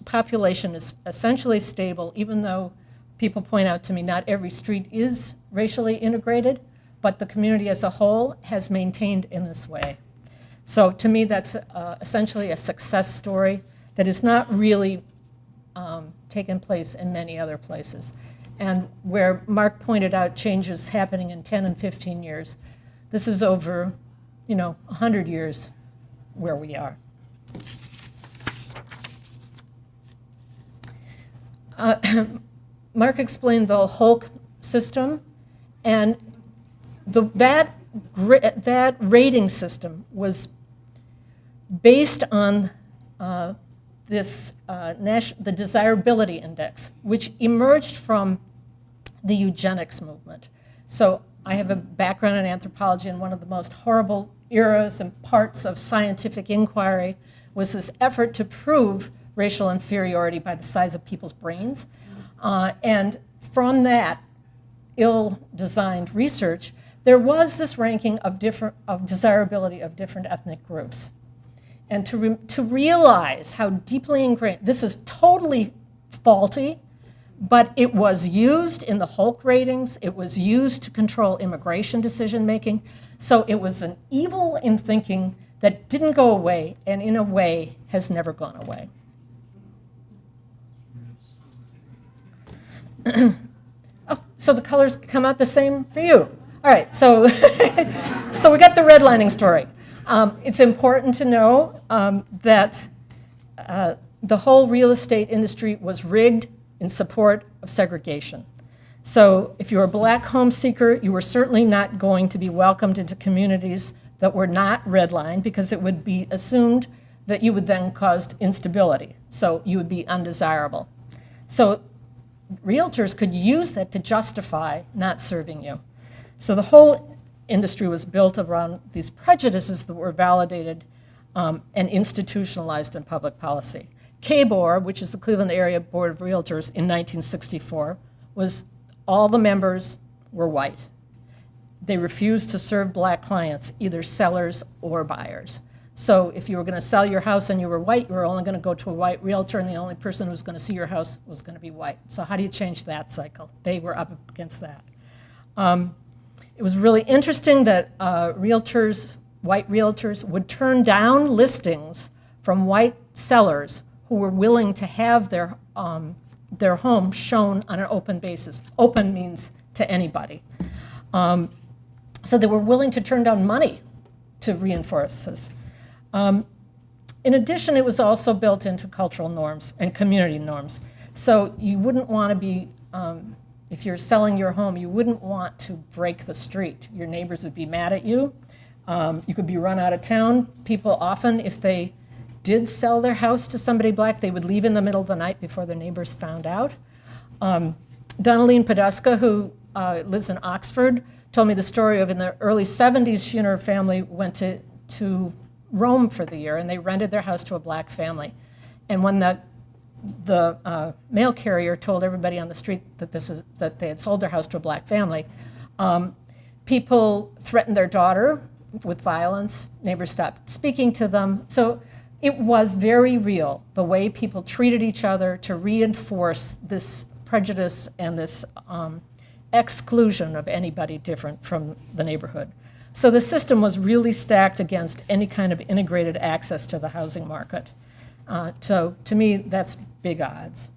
population is essentially stable, even though people point out to me not every street is racially integrated, but the community as a whole has maintained in this way. So to me, that's essentially a success story that is not really taken place in many other places. And where Mark pointed out changes happening in 10 and 15 years, this is over, 100 years where we are. Mark explained the Hulk system, and that rating system was based on the desirability index, which emerged from the eugenics movement. So I have a background in anthropology, and one of the most horrible eras and parts of scientific inquiry was this effort to prove racial inferiority by the size of people's brains. And from that ill-designed research, there was this ranking of desirability of different ethnic groups. And to realize how deeply ingrained, this is totally faulty, but it was used in the Hulk ratings, it was used to control immigration decision-making, so it was an evil in thinking that didn't go away, and in a way has never gone away. Oh, so the colors come out the same for you. All right, so, so we got the redlining story. It's important to know that the whole real estate industry was rigged in support of segregation. So if you were a black home seeker, you were certainly not going to be welcomed into communities that were not redlined, because it would be assumed that you would then cause instability. So you would be undesirable. So realtors could use that to justify not serving you. So the whole industry was built around these prejudices that were validated and institutionalized in public policy. KBOR, which is the Cleveland Area Board of Realtors in 1964, was all the members were white. They refused to serve black clients, either sellers or buyers. So if you were going to sell your house and you were white, you were only going to go to a white realtor, and the only person who was going to see your house was going to be white. So how do you change that cycle? They were up against that. It was really interesting that white realtors would turn down listings from white sellers who were willing to have their home shown on an open basis. Open means to anybody. So they were willing to turn down money to reinforce this. In addition, it was also built into cultural norms and community norms. So you wouldn't want to be, if you're selling your home, you wouldn't want to break the street. Your neighbors would be mad at you. You could be run out of town. People often, if they did sell their house to somebody black, they would leave in the middle of the night before their neighbors found out. Donaline Poduska, who lives in Oxford, told me the story of in the early 70s, she and her family went to Rome for the year, and they rented their house to a black family. And when the mail carrier told everybody on the street that they had sold their house to a black family, people threatened their daughter with violence. Neighbors stopped speaking to them. So it was very real, the way people treated each other to reinforce this prejudice and this exclusion of anybody different from the neighborhood. So the system was really stacked against any kind of integrated access to the housing market. So to me, that's big odds.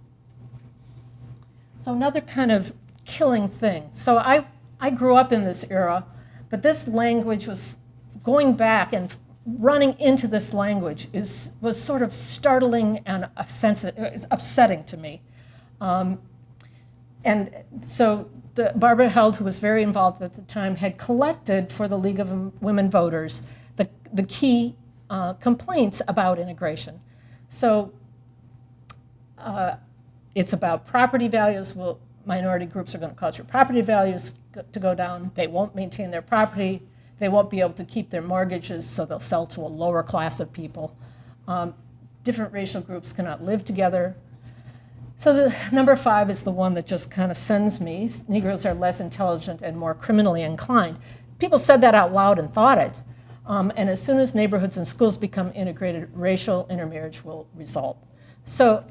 So another kind of killing thing. So I grew up in this era, but this language was going back, and running into this language was sort of startling and offensive, upsetting to me. And so Barbara Held, who was very involved at the time, had collected for the League of Women Voters the key complaints about integration. So it's about property values. Well, minority groups are going to cause your property values to go down. They won't maintain their property. They won't be able to keep their mortgages, so they'll sell to a lower class of people. Different racial groups cannot live together. So the number 5 is the one that just kind of sends me. Negroes are less intelligent and more criminally inclined. People said that out loud and thought it. And as soon as neighborhoods and schools become integrated, racial intermarriage will result. So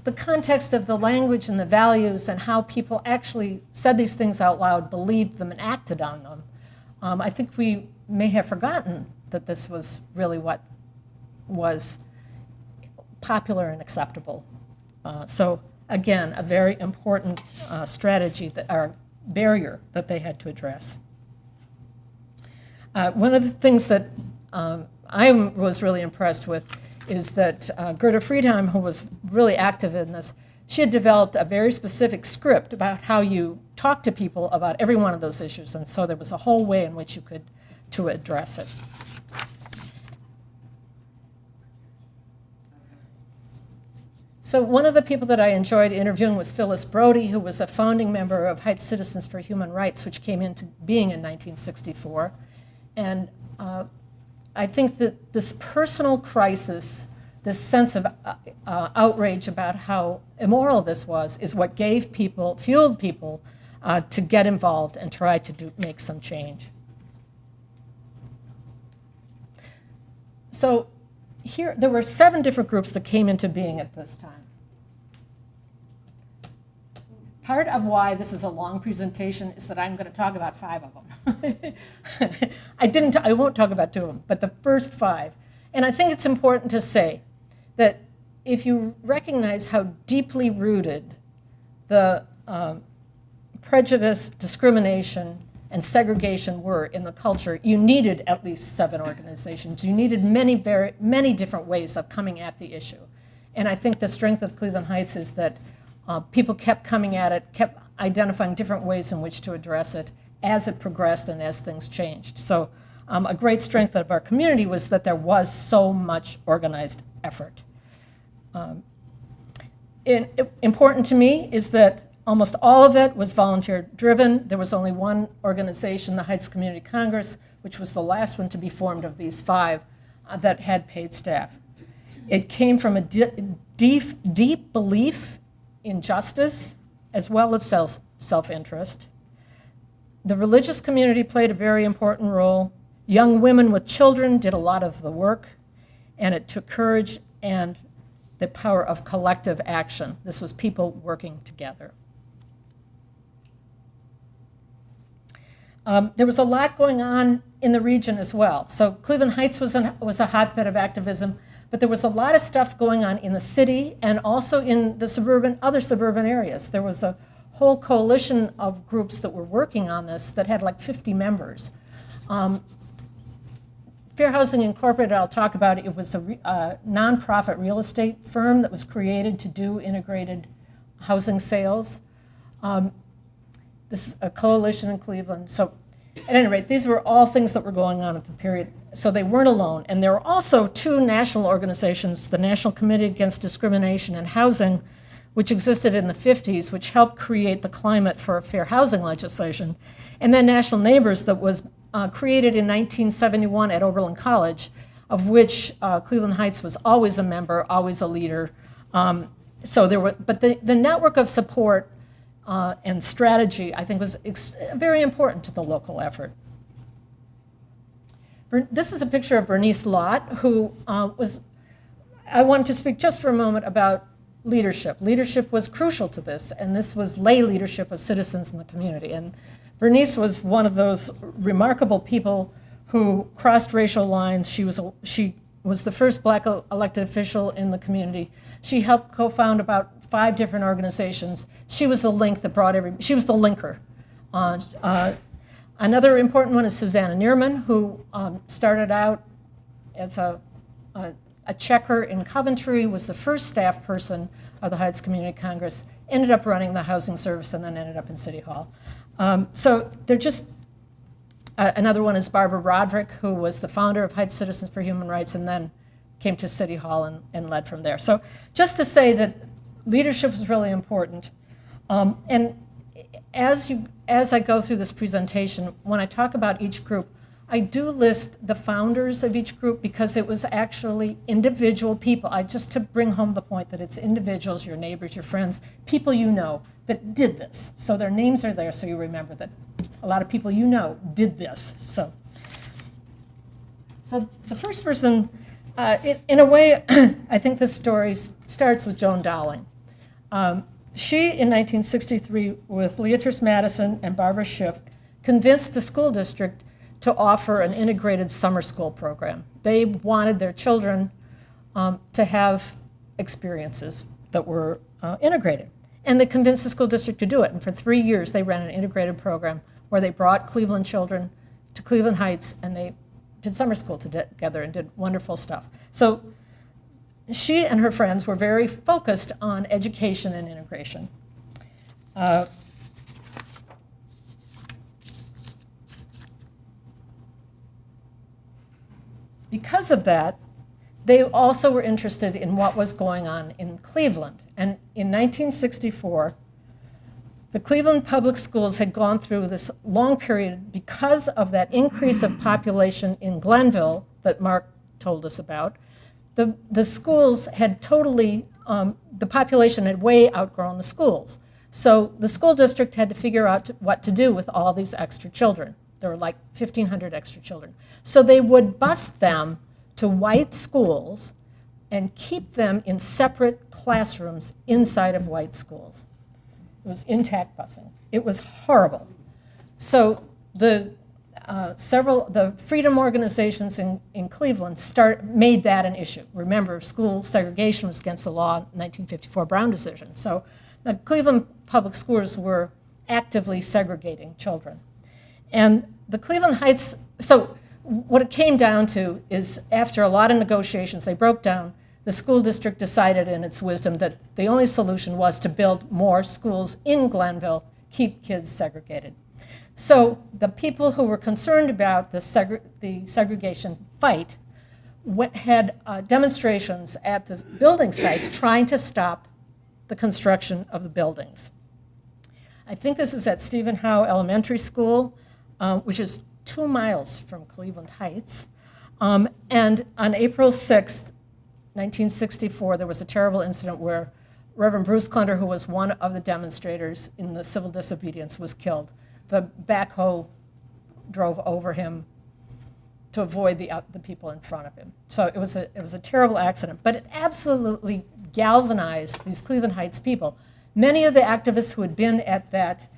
the context of the language and the values and how people actually said these things out loud, believed them, and acted on them, I think we may have forgotten that this was really what was popular and acceptable. So again, a very important strategy or barrier that they had to address. One of the things that I was really impressed with is that Gerda Friedheim, who was really active in this, she had developed a very specific script about how you talk to people about every one of those issues, and so there was a whole way in which you could to address it. So one of the people that I enjoyed interviewing was Phyllis Brody, who was a founding member of Heights Citizens for Human Rights, which came into being in 1964. And I think that this personal crisis, this sense of outrage about how immoral this was, is what fueled people to get involved and try to make some change. So here, there were 7 different groups that came into being at this time. Part of why this is a long presentation is that I'm going to talk about 5 of them. I won't talk about 2 of them, but the first 5. And I think it's important to say that if you recognize how deeply rooted the prejudice, discrimination, and segregation were in the culture, you needed at least 7 organizations. You needed many different ways of coming at the issue. And I think the strength of Cleveland Heights is that people kept coming at it, kept identifying different ways in which to address it as it progressed and as things changed. So a great strength of our community was that there was so much organized effort. Important to me is that almost all of it was volunteer-driven. There was only one organization, the Heights Community Congress, which was the last one to be formed of these 5 that had paid staff. It came from a deep belief in justice as well as self-interest. The religious community played a very important role. Young women with children did a lot of the work, and it took courage and the power of collective action. This was people working together. There was a lot going on in the region as well. So Cleveland Heights was a hotbed of activism, but there was a lot of stuff going on in the city and also in the other suburban areas. There was a whole coalition of groups that were working on this that had like 50 members. Fair Housing Incorporated, I'll talk about it. It was a nonprofit real estate firm that was created to do integrated housing sales. This is a coalition in Cleveland. So at any rate, these were all things that were going on at the period. So they weren't alone. And there were also 2 national organizations, the National Committee Against Discrimination in Housing, which existed in the 50s, which helped create the climate for fair housing legislation, and then National Neighbors that was created in 1971 at Oberlin College, of which Cleveland Heights was always a member, always a leader. So there were, but the network of support and strategy, I think, was very important to the local effort. This is a picture of Bernice Lott, who I wanted to speak just for a moment about leadership. Leadership was crucial to this, and this was lay leadership of citizens in the community. And Bernice was one of those remarkable people who crossed racial lines. She was the first Black elected official in the community. She helped co-found about 5 different organizations. She was the link that brought she was the linker. Another important one is Susanna Neerman, who started out as a checker in Coventry, was the first staff person of the Heights Community Congress, ended up running the housing service, and then ended up in City Hall. So they're just, another one is Barbara Roderick, who was the founder of Heights Citizens for Human Rights, and then came to City Hall and led from there. So just to say that leadership is really important. And as I go through this presentation, when I talk about each group, I do list the founders of each group because it was actually individual people. Just to bring home the point that it's individuals, your neighbors, your friends, people you know that did this. So their names are there so you remember that a lot of people you know did this. So the first person, in a way, I think this story starts with Joan Dowling. She, in 1963, with Leatrice Madison and Barbara Schiff, convinced the school district to offer an integrated summer school program. They wanted their children to have experiences that were integrated. And they convinced the school district to do it. And for 3 years, they ran an integrated program where they brought Cleveland children to Cleveland Heights, and they did summer school together and did wonderful stuff. So she and her friends were very focused on education and integration. Because of that, they also were interested in what was going on in Cleveland. And in 1964, the Cleveland public schools had gone through this long period because of that increase of population in Glenville that Mark told us about. The schools had totally, the population had way outgrown the schools. So the school district had to figure out what to do with all these extra children. There were like 1,500 extra children. So they would bus them to white schools and keep them in separate classrooms inside of white schools. It was intact busing. It was horrible. So the freedom organizations in Cleveland made that an issue. Remember, school segregation was against the law in 1954 Brown decision. So the Cleveland public schools were actively segregating children. And the Cleveland Heights, so what it came down to is after a lot of negotiations, they broke down. The school district decided in its wisdom that the only solution was to build more schools in Glenville, keep kids segregated. So the people who were concerned about the segregation fight had demonstrations at the building sites trying to stop the construction of the buildings. I think this is at Stephen Howe Elementary School, which is 2 miles from Cleveland Heights. And on April 6th, 1964, there was a terrible incident where Reverend Bruce Clunder, who was one of the demonstrators in the civil disobedience, was killed. The backhoe drove over him to avoid the people in front of him. So it was a terrible accident, but it absolutely galvanized these Cleveland Heights people. Many of the activists who had been at that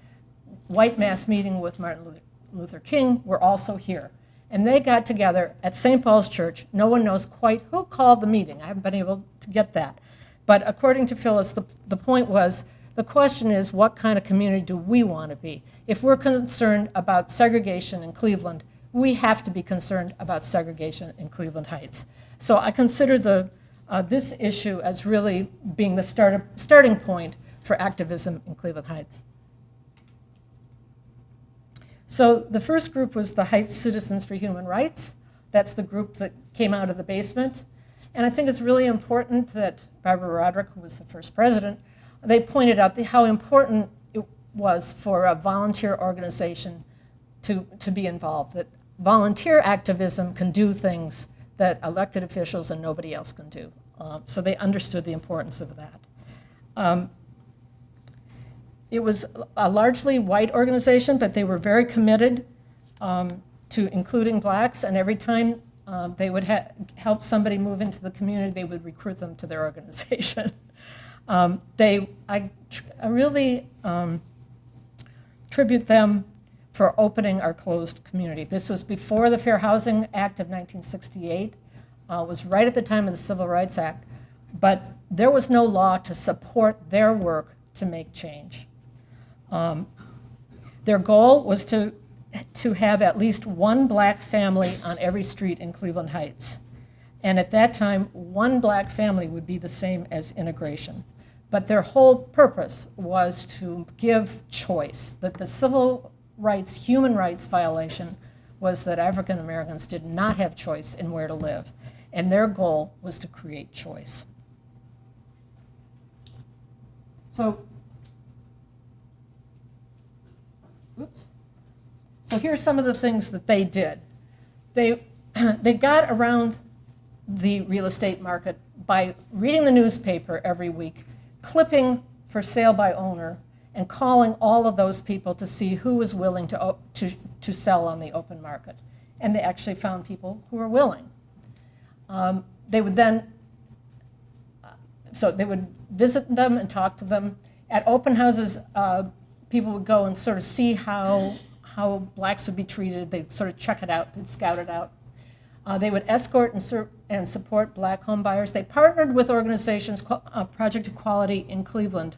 white mass meeting with Martin Luther King were also here. And they got together at St. Paul's Church. No one knows quite who called the meeting. I haven't been able to get that. But according to Phyllis, the point was, the question is, what kind of community do we want to be? If we're concerned about segregation in Cleveland, we have to be concerned about segregation in Cleveland Heights. So I consider this issue as really being the starting point for activism in Cleveland Heights. So the first group was the Heights Citizens for Human Rights. That's the group that came out of the basement. And I think it's really important that Barbara Roderick, who was the first president, they pointed out how important it was for a volunteer organization to be involved, that volunteer activism can do things that elected officials and nobody else can do. So they understood the importance of that. It was a largely white organization, but they were very committed to including blacks, and every time they would help somebody move into the community, they would recruit them to their organization. I really tribute them for opening our closed community. This was before the Fair Housing Act of 1968. It was right at the time of the Civil Rights Act, but there was no law to support their work to make change. Their goal was to have at least one black family on every street in Cleveland Heights. And at that time, one black family would be the same as integration. But their whole purpose was to give choice, that the civil rights, human rights violation was that African Americans did not have choice in where to live. And their goal was to create choice. So here's some of the things that they did. They got around the real estate market by reading the newspaper every week, clipping for sale by owner, and calling all of those people to see who was willing to sell on the open market. And they actually found people who were willing. They would then, so they would visit them and talk to them. At open houses, people would go and sort of see how how blacks would be treated. They'd sort of check it out, they'd scout it out. They would escort and support black home buyers. They partnered with organizations, Project Equality in Cleveland,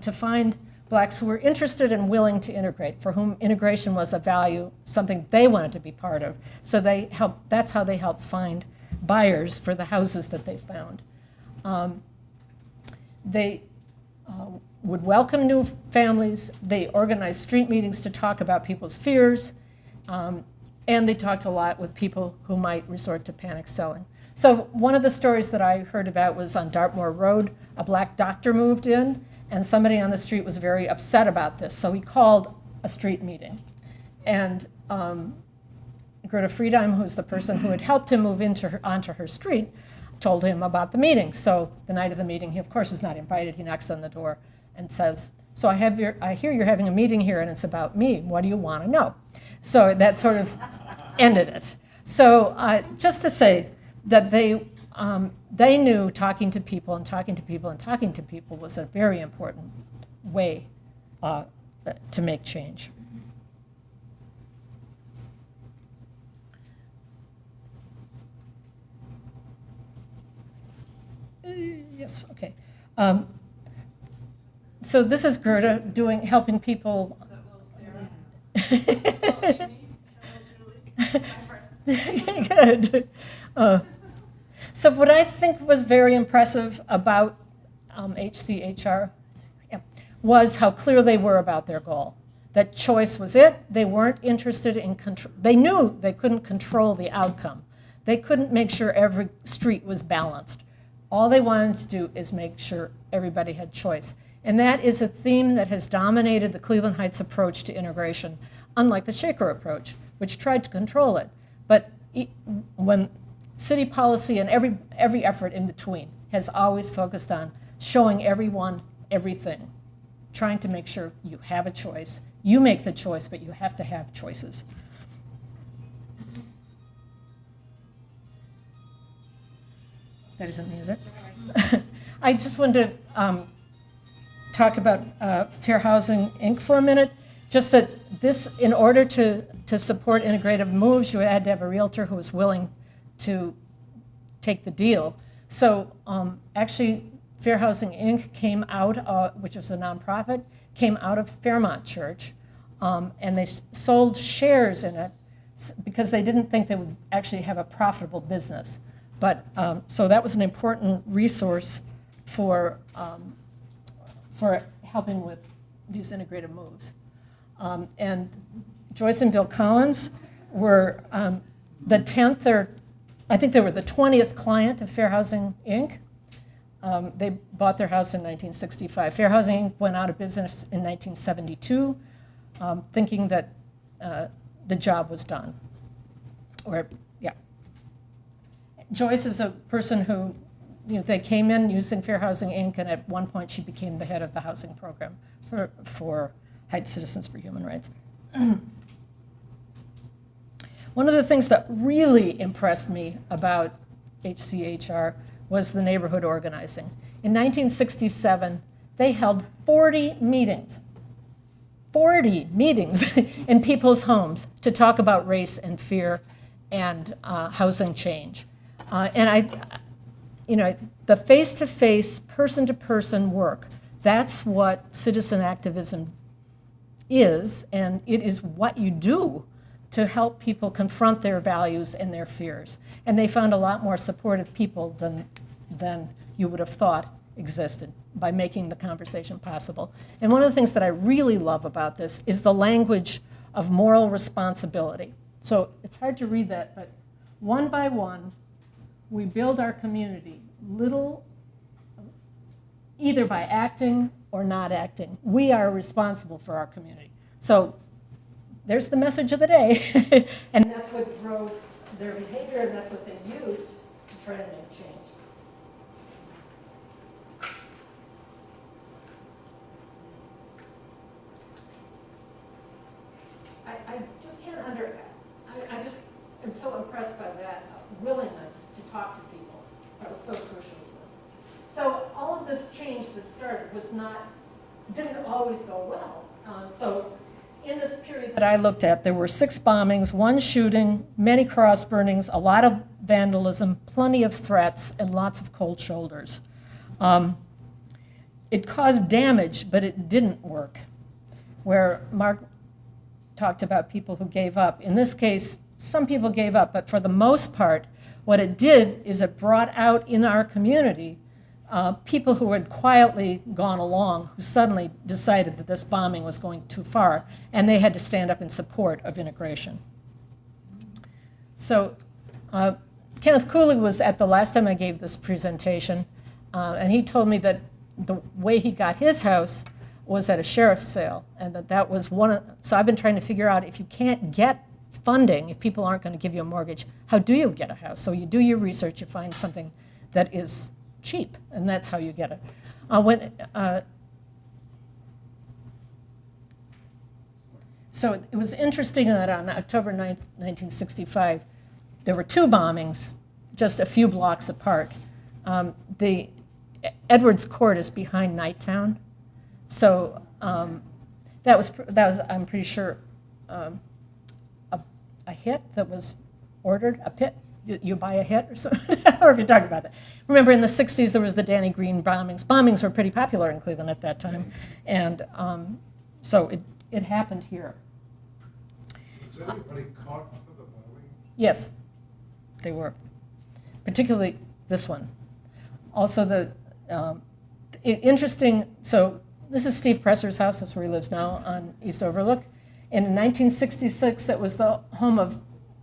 to find blacks who were interested and willing to integrate, for whom integration was a value, something they wanted to be part of. So that's how they helped find buyers for the houses that they found. They would welcome new families. They organized street meetings to talk about people's fears. And they talked a lot with people who might resort to panic selling. So one of the stories that I heard about was on Dartmoor Road. A black doctor moved in, and somebody on the street was very upset about this. So he called a street meeting. And Gerda Friedheim, who's the person who had helped him move onto her street, told him about the meeting. So the night of the meeting, he of course is not invited. He knocks on the door and says, so I hear you're having a meeting here and it's about me. What do you want to know? So that sort of ended it. So just to say that they knew talking to people and talking to people and talking to people was a very important way to make change. Yes, okay. So this is Gerda helping people. Good. So what I think was very impressive about HCHR was how clear they were about their goal. That choice was it. They weren't interested in control. They knew they couldn't control the outcome. They couldn't make sure every street was balanced. All they wanted to do is make sure everybody had choice. And that is a theme that has dominated the Cleveland Heights approach to integration, unlike the Shaker approach, which tried to control it. But when city policy and every effort in between has always focused on showing everyone everything, trying to make sure you have a choice. You make the choice, but you have to have choices. That isn't me, is it? I just wanted to talk about Fair Housing, Inc. for a minute. Just that this, in order to support integrative moves, you had to have a realtor who was willing to take the deal. So actually, Fair Housing, Inc. came out, which was a nonprofit, came out of Fairmont Church, and they sold shares in it because they didn't think they would actually have a profitable business. But so that was an important resource for helping with these integrative moves. And Joyce and Bill Collins were the 10th, or I think they were the 20th client of Fair Housing, Inc. They bought their house in 1965. Fair Housing, Inc. went out of business in 1972, thinking that the job was done. Joyce is a person who, they came in using Fair Housing, Inc., and at one point she became the head of the housing program for Heights Citizens for Human Rights. One of the things that really impressed me about HCHR was the neighborhood organizing. In 1967, they held 40 meetings in people's homes to talk about race and fear and housing change. The face-to-face, person-to-person work, that's what citizen activism is, and it is what you do to help people confront their values and their fears. And they found a lot more supportive people than you would have thought existed by making the conversation possible. And one of the things that I really love about this is the language of moral responsibility. So it's hard to read that, but one by one, we build our community, either by acting or not acting. We are responsible for our community. So there's the message of the day. And that's what drove their behavior, and that's what they used to try to make change. I just can't I just am so impressed by that willingness to talk to people. That was so crucial to them. So all of this change that started didn't always go well. So in this period that I looked at, there were 6 bombings, 1 shooting, many cross burnings, a lot of vandalism, plenty of threats, and lots of cold shoulders. It caused damage, but it didn't work. Where Mark talked about people who gave up. In this case, some people gave up, but for the most part, what it did is it brought out in our community people who had quietly gone along, who suddenly decided that this bombing was going too far, and they had to stand up in support of integration. So Kenneth Cooley was at the last time I gave this presentation, and he told me that the way he got his house was at a sheriff's sale, and that was one of, so I've been trying to figure out, if you can't get funding, if people aren't going to give you a mortgage, how do you get a house? So you do your research, you find something that is cheap, and that's how you get it. So it was interesting that on October 9th, 1965, there were 2 bombings, just a few blocks apart. The Edwards Court is behind Nighttown, so that was I'm pretty sure a hit that was ordered, a pit. You buy a hit or something, or if you're talking about that. Remember, in the 60s, there was the Danny Green bombings. Bombings were pretty popular in Cleveland at that time, and so it happened here. Was anybody caught for the bombing? Yes, they were, particularly this one. Also, interesting, so this is Steve Presser's house. That's where he lives now on East Overlook. In 1966, it was the home of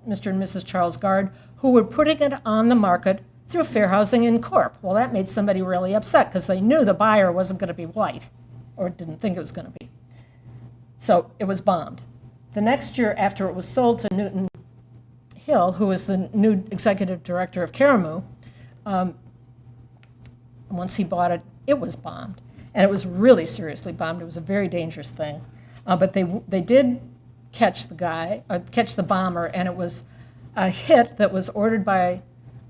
Mr. and Mrs. Charles Gard, who were putting it on the market through Fair Housing in Corp. Well, that made somebody really upset because they knew the buyer wasn't going to be white, or didn't think it was going to be. So it was bombed. The next year, after it was sold to Newton Hill, who was the new executive director of Karamu, once he bought it, it was bombed. And it was really seriously bombed. It was a very dangerous thing. But they did catch the bomber, and it was a hit that was ordered by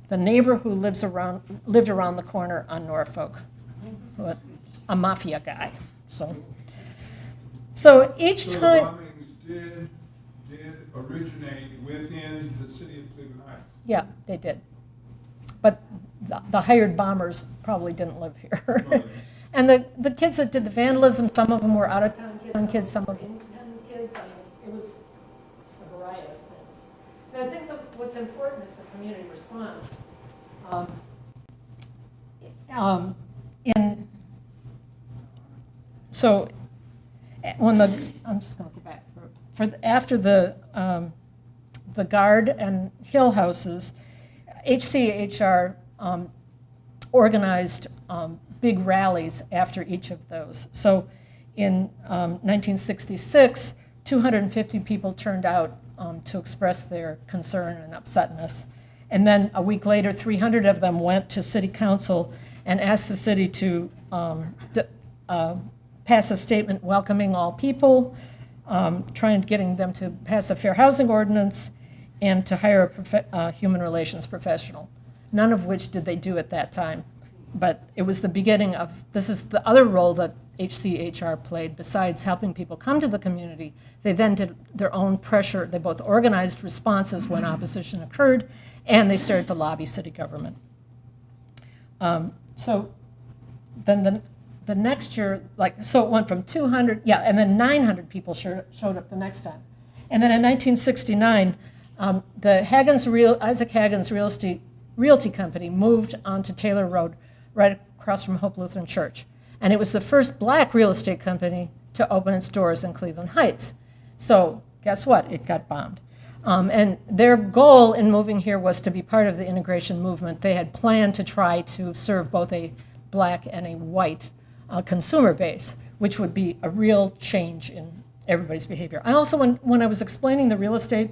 the neighbor who lived around the corner on Norfolk, a mafia guy. So each So time, the bombings did originate within the city of Cleveland Heights? yeah, they did. But the hired bombers probably didn't live here. Right. And the kids that did the vandalism, some of them were out-of-town kids, some of them independent kids. I mean, it was a variety of things. But I think what's important is the community response. I'm just going to go back after the Guard and Hill houses, HCHR organized big rallies after each of those. So in 1966, 250 people turned out to express their concern and upsetness. And then a week later, 300 of them went to city council and asked the city to pass a statement welcoming all people, getting them to pass a fair housing ordinance, and to hire a human relations professional. None of which did they do at that time. But it was the beginning of, this is the other role that HCHR played besides helping people come to the community. They then did their own pressure. They both organized responses when opposition occurred, and they started to lobby city government. So then the next year, so it went from 200, and then 900 people showed up the next time. And then in 1969, Isaac Hagen's Realty Company moved onto Taylor Road, right across from Hope Lutheran Church. And it was the first black real estate company to open its doors in Cleveland Heights. So guess what? It got bombed. And their goal in moving here was to be part of the integration movement. They had planned to try to serve both a black and a white consumer base, which would be a real change in everybody's behavior. I also, when I was explaining the real estate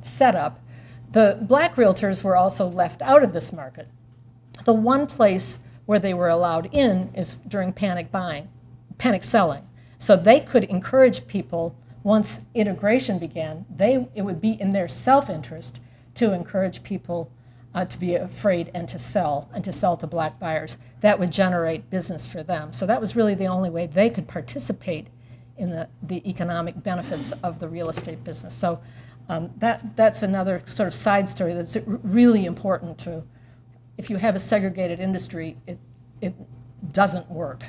setup, the black realtors were also left out of this market. The one place where they were allowed in is during panic selling. So they could encourage people, once integration began, it would be in their self-interest to encourage people to be afraid and to sell to black buyers. That would generate business for them. So that was really the only way they could participate in the economic benefits of the real estate business. So that's another sort of side story that's really important to, if you have a segregated industry, it doesn't work.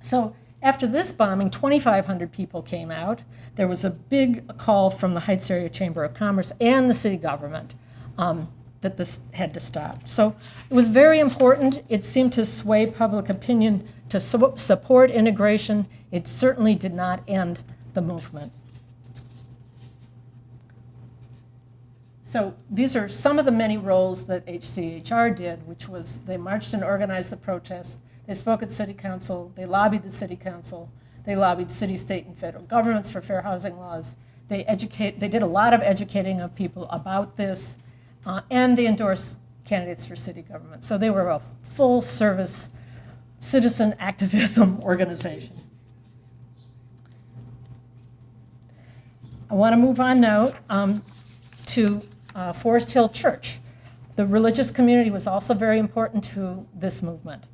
So after this bombing, 2,500 people came out. There was a big call from the Heights Area Chamber of Commerce and the city government that this had to stop. So it was very important. It seemed to sway public opinion to support integration. It certainly did not end the movement. So these are some of the many roles that HCHR did, which was they marched and organized the protests, they spoke at city council, they lobbied the city council, they lobbied city, state, and federal governments for fair housing laws. They did a lot of educating of people about this, and they endorsed candidates for city government. So they were a full-service citizen activism organization. I want to move on now to Forest Hill Church. The religious community was also very important to this movement.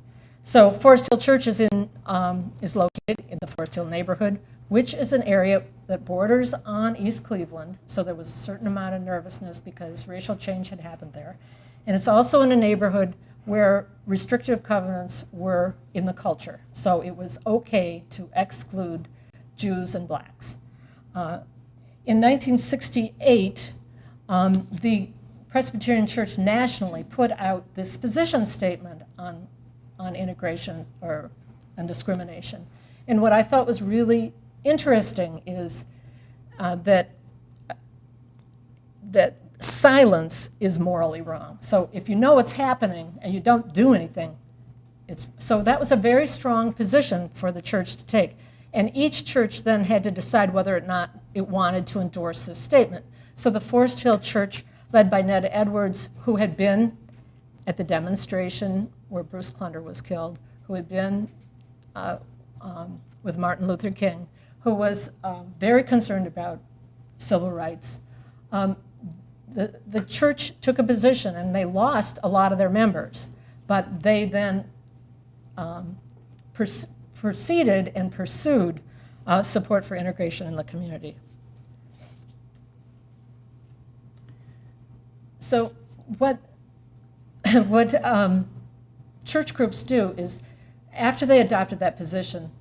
So Forest Hill Church is located in the Forest Hill neighborhood, which is an area that borders on East Cleveland. So there was a certain amount of nervousness because racial change had happened there. And it's also in a neighborhood where restrictive covenants were in the culture. So it was okay to exclude Jews and blacks. In 1968, the Presbyterian Church nationally put out this position statement on integration and discrimination. And what I thought was really interesting is that silence is morally wrong. So if you know what's happening and you don't do anything, so that was a very strong position for the church to take. And each church then had to decide whether or not it wanted to endorse this statement. So the Forest Hill Church, led by Ned Edwards, who had been at the demonstration where Bruce Clunder was killed, who had been with Martin Luther King, who was very concerned about civil rights. The church took a position, and they lost a lot of their members, but they then proceeded and pursued support for integration in the community. So what church groups do is, after they adopted that position,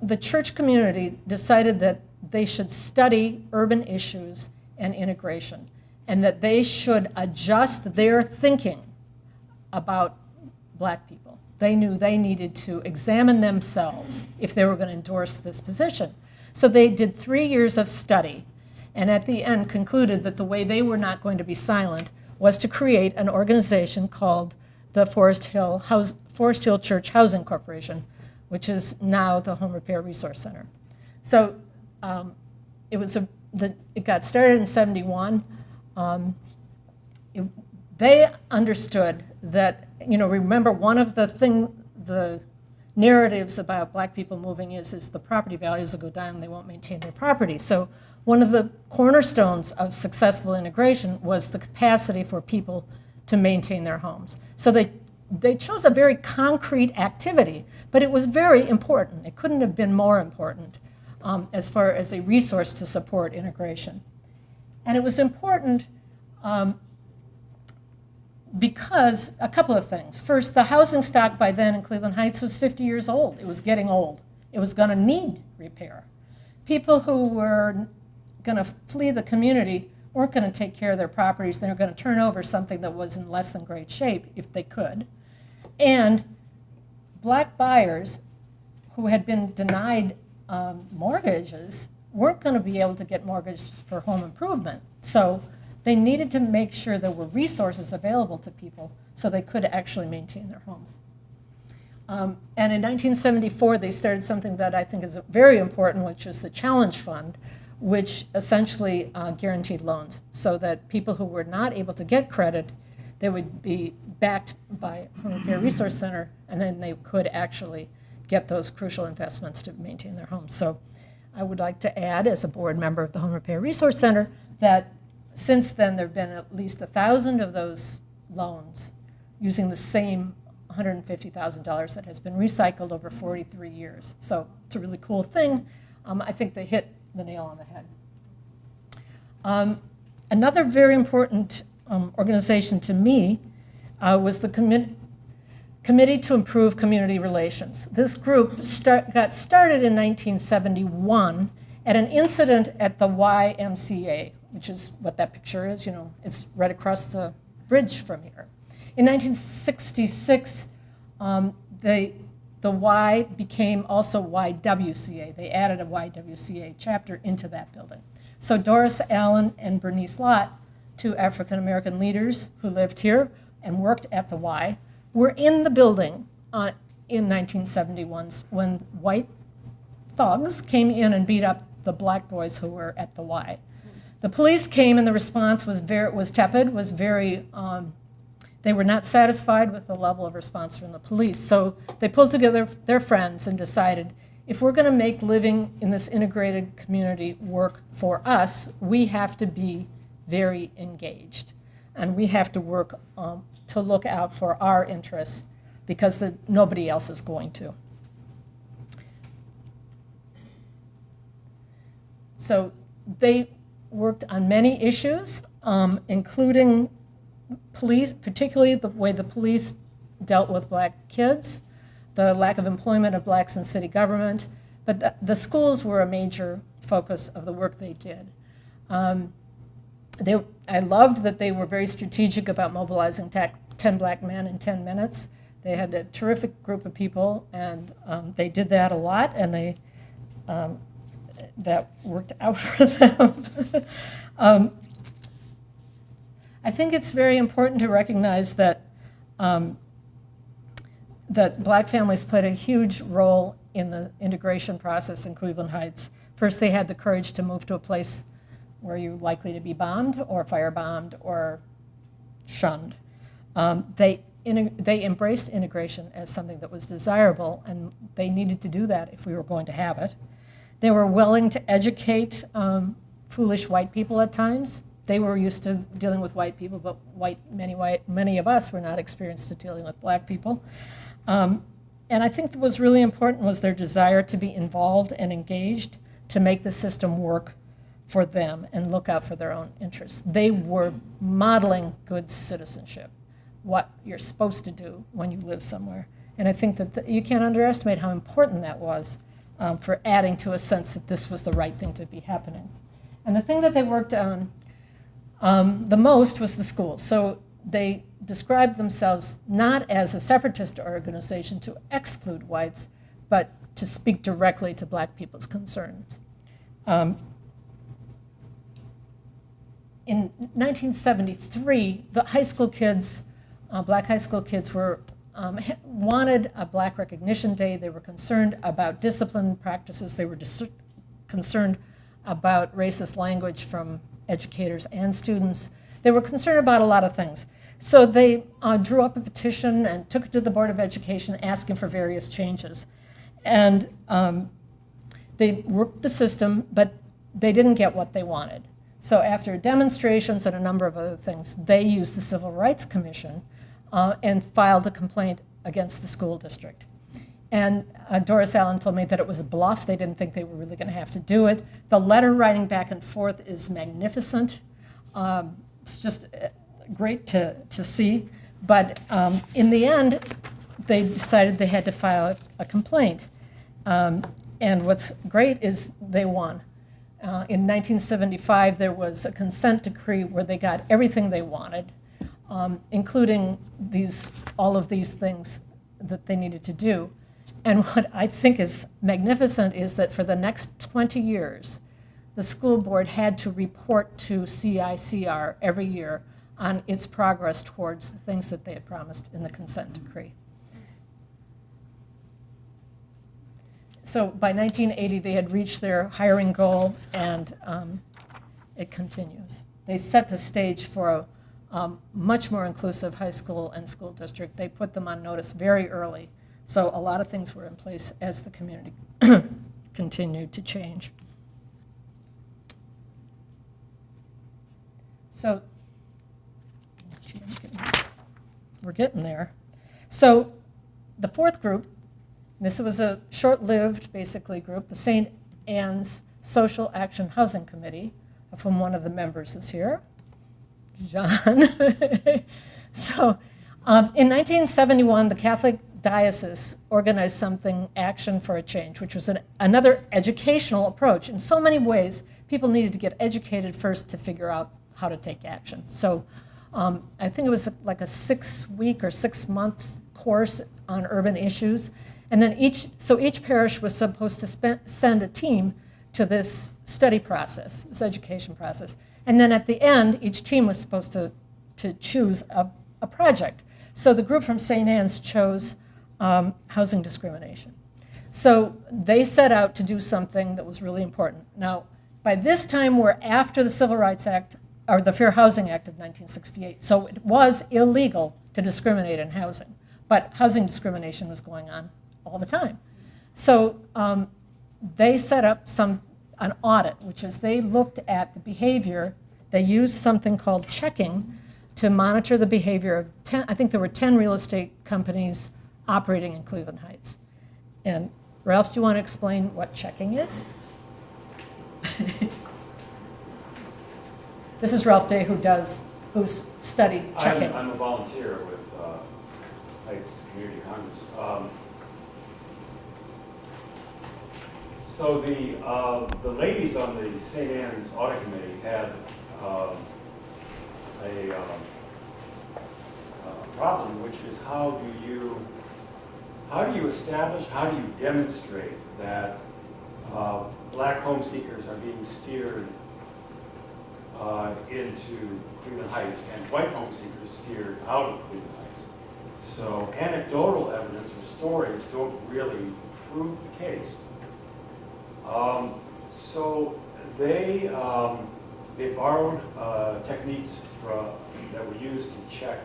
the church community decided that they should study urban issues and integration, and that they should adjust their thinking about black people. They knew they needed to examine themselves if they were going to endorse this position. So they did 3 years of study, and at the end concluded that the way they were not going to be silent was to create an organization called the Forest Hill Church Housing Corporation, which is now the Home Repair Resource Center. So it got started in '71. They understood that, remember, one of the narratives about black people moving is the property values will go down and they won't maintain their property. So one of the cornerstones of successful integration was the capacity for people to maintain their homes. So they chose a very concrete activity, but it was very important. It couldn't have been more important as far as a resource to support integration. And it was important because a couple of things. First, the housing stock by then in Cleveland Heights was 50 years old. It was getting old. It was going to need repair. People who were going to flee the community weren't going to take care of their properties. They were going to turn over something that was in less than great shape if they could. And black buyers who had been denied mortgages weren't going to be able to get mortgages for home improvement. So they needed to make sure there were resources available to people so they could actually maintain their homes. And in 1974, they started something that I think is very important, which is the Challenge Fund, which essentially guaranteed loans so that people who were not able to get credit, they would be backed by Home Repair Resource Center, and then they could actually get those crucial investments to maintain their homes. So I would like to add, as a board member of the Home Repair Resource Center, that since then there have been at least 1,000 of those loans using the same $150,000 that has been recycled over 43 years. So it's a really cool thing. I think they hit the nail on the head. Another very important organization to me was the Committee to Improve Community Relations. This group got started in 1971 at an incident at the YMCA, which is what that picture is. You know, it's right across the bridge from here. In 1966, the Y became also YWCA. They added a YWCA chapter into that building. So Doris Allen and Bernice Lott, two African-American leaders who lived here and worked at the Y, were in the building in 1971 when white thugs came in and beat up the black boys who were at the Y. The police came and the response was tepid, they were not satisfied with the level of response from the police. So they pulled together their friends and decided, if we're going to make living in this integrated community work for us, we have to be very engaged. And we have to work to look out for our interests because nobody else is going to. So they worked on many issues, including police, particularly the way the police dealt with black kids, the lack of employment of blacks in city government, but the schools were a major focus of the work they did. I loved that they were very strategic about mobilizing 10 black men in 10 minutes. They had a terrific group of people, and they did that a lot, and that worked out for them. I think it's very important to recognize that black families played a huge role in the integration process in Cleveland Heights. First, they had the courage to move to a place where you're likely to be bombed or firebombed or shunned. They embraced integration as something that was desirable, and they needed to do that if we were going to have it. They were willing to educate foolish white people at times. They were used to dealing with white people, but many of us were not experienced at dealing with black people. And I think what was really important was their desire to be involved and engaged to make the system work for them and look out for their own interests. They were modeling good citizenship, what you're supposed to do when you live somewhere. And I think that you can't underestimate how important that was for adding to a sense that this was the right thing to be happening. And the thing that they worked on the most was the schools. So they described themselves not as a separatist organization to exclude whites, but to speak directly to black people's concerns. In 1973, the high school kids, black high school kids wanted a Black Recognition Day. They were concerned about discipline practices. They were concerned about racist language from educators and students. They were concerned about a lot of things. So they drew up a petition and took it to the Board of Education asking for various changes. And they worked the system, but they didn't get what they wanted. So after demonstrations and a number of other things, they used the Civil Rights Commission and filed a complaint against the school district. And Doris Allen told me that it was a bluff. They didn't think they were really going to have to do it. The letter writing back and forth is magnificent. It's just great to see. But in the end, they decided they had to file a complaint. And what's great is they won. In 1975, there was a consent decree where they got everything they wanted, including all of these things that they needed to do. And what I think is magnificent is that for the next 20 years, the school board had to report to CICR every year on its progress towards the things that they had promised in the consent decree. So by 1980, they had reached their hiring goal, and it continues. They set the stage for a much more inclusive high school and school district. They put them on notice very early. So a lot of things were in place as the community continued to change. So we're getting there. So the fourth group, this was a short-lived, basically, group, the St. Anne's Social Action Housing Committee, of whom one of the members is here, John. So in 1971, the Catholic Diocese organized something, Action for a Change, which was another educational approach. In so many ways, people needed to get educated first to figure out how to take action. So I think it was like a 6-week or 6-month course on urban issues. And then each parish was supposed to send a team to this study process, this education process. And then at the end, each team was supposed to choose a project. So the group from St. Anne's chose housing discrimination. So they set out to do something that was really important. Now, by this time, we're after the Civil Rights Act, or the Fair Housing Act of 1968. So it was illegal to discriminate in housing, but housing discrimination was going on all the time. So they set up an audit, which is they looked at the behavior. They used something called checking to monitor the behavior of 10, I think there were 10 real estate companies operating in Cleveland Heights. And Ralph, do you want to explain what checking is? This is Ralph Day, who's studied checking. I'm a volunteer with Heights Community Congress. So the ladies on the St. Anne's Audit Committee had a problem, which is how do you establish, how do you demonstrate that black home seekers are being steered into Cleveland Heights and white home seekers steered out of Cleveland Heights. So anecdotal evidence or stories don't really prove the case. So they borrowed techniques that were used to check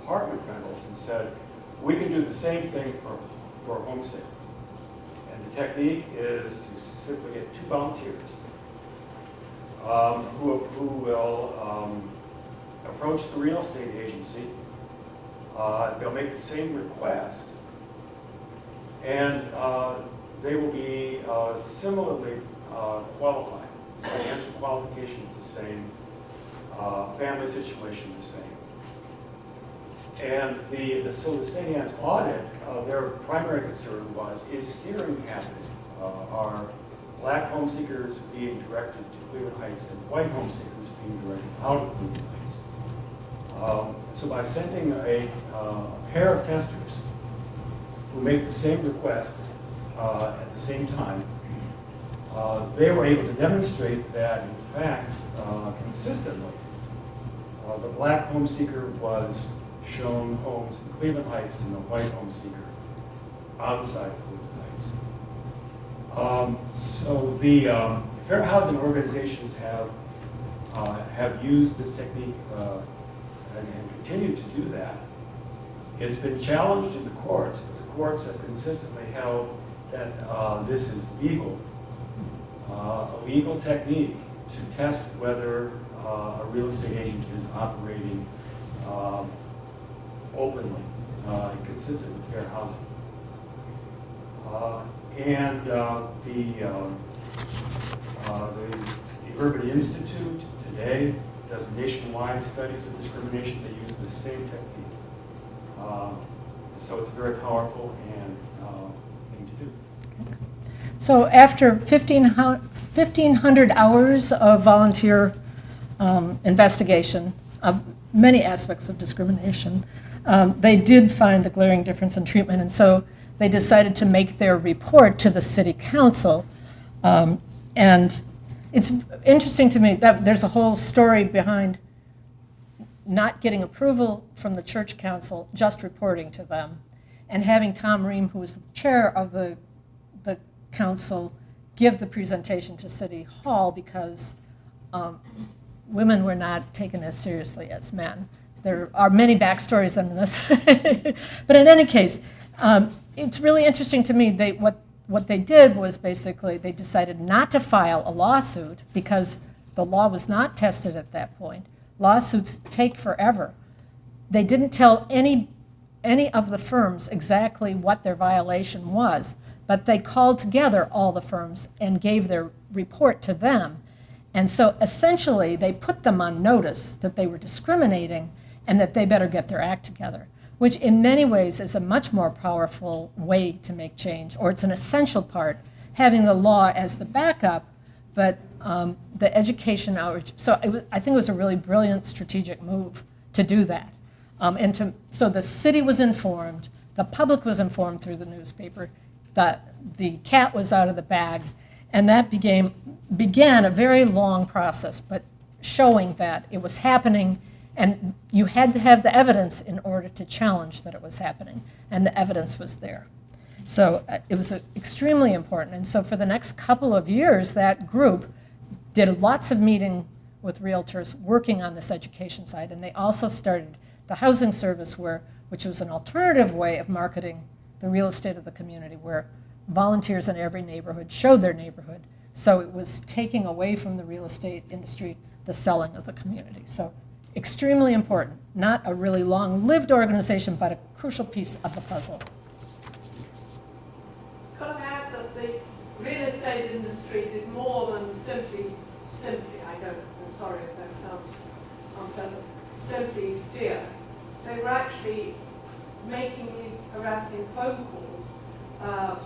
apartment rentals and said, we can do the same thing for home sales. And the technique is to simply get 2 volunteers who will approach the real estate agency. They'll make the same request, and they will be similarly qualified. Financial qualifications the same, family situation the same. And so the St. Anne's audit, their primary concern was, is steering happening? Are black home seekers being directed to Cleveland Heights and white home seekers being directed out of Cleveland Heights? So by sending a pair of testers who make the same request at the same time, they were able to demonstrate that, in fact, consistently, the black home seeker was shown homes in Cleveland Heights and the white home seeker outside Cleveland Heights. So the fair housing organizations have used this technique and continue to do that. It's been challenged in the courts, but the courts have consistently held that this is legal, a legal technique to test whether a real estate agent is operating openly and consistent with fair housing. And the Urban Institute today does nationwide studies of discrimination. They use the same technique. So it's very powerful and thing to do. So after 1,500 hours of volunteer investigation of many aspects of discrimination, they did find a glaring difference in treatment, and so they decided to make their report to the city council. And it's interesting to me that there's a whole story behind not getting approval from the church council, just reporting to them, and having Tom Ream, who was the chair of the council, give the presentation to City Hall because women were not taken as seriously as men. There are many backstories on this. But in any case, it's really interesting to me. What they did was basically they decided not to file a lawsuit because the law was not tested at that point. Lawsuits take forever. They didn't tell any any of the firms exactly what their violation was, but they called together all the firms and gave their report to them. And so essentially, they put them on notice that they were discriminating and that they better get their act together, which in many ways is a much more powerful way to make change, or it's an essential part, having the law as the backup, but the education outreach. So I think it was a really brilliant strategic move to do that. So the city was informed, the public was informed through the newspaper, the cat was out of the bag, and that began a very long process, but showing that it was happening, and you had to have the evidence in order to challenge that it was happening, and the evidence was there. So it was extremely important, and so for the next couple of years, that group did lots of meeting with realtors working on this education side, and they also started the housing service, which was an alternative way of marketing the real estate of the community, where volunteers in every neighborhood showed their neighborhood. So it was taking away from the real estate industry the selling of the community. So extremely important, not a really long-lived organization, but a crucial piece of the puzzle. Could I add that the real estate industry did more than simply, I'm sorry if that sounds unpleasant, simply steer. They were actually making these harassing phone calls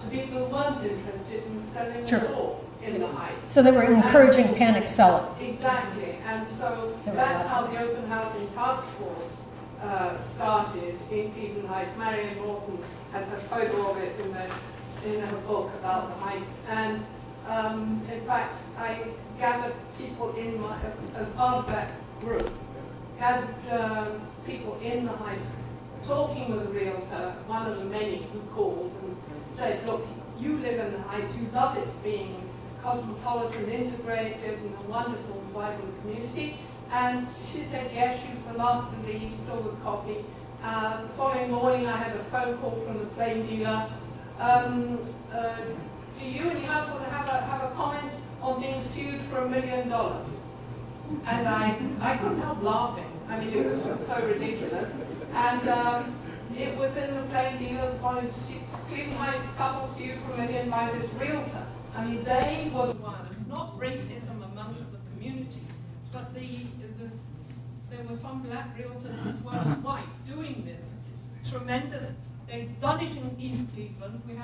to people who weren't interested in selling Sure. at all in the Heights. So they were encouraging panic selling. Exactly, and so that's how the Open Housing Task Force started in Cleveland Heights. Marion Norton has a photo of it in her book about the Heights. And in fact, I gathered people as part of that group, gathered people in the Heights talking with a realtor, one of the many who called and said, look, you live in the Heights, you love it being cosmopolitan, integrated, and a wonderful, vibrant community. And she said yes, she was the last to leave, still with coffee. The following morning I had a phone call from the plane dealer. Do you and your husband have a comment on being sued for $1 million? And I couldn't help laughing. I mean, it was just so ridiculous. And it was in the plane dealer wanted to sue Cleveland Heights couple sued for $1 million by this realtor. I mean, they were the ones, not racism amongst the community, but there were some black realtors as well as white doing this. Tremendous, they've done it in East Cleveland, we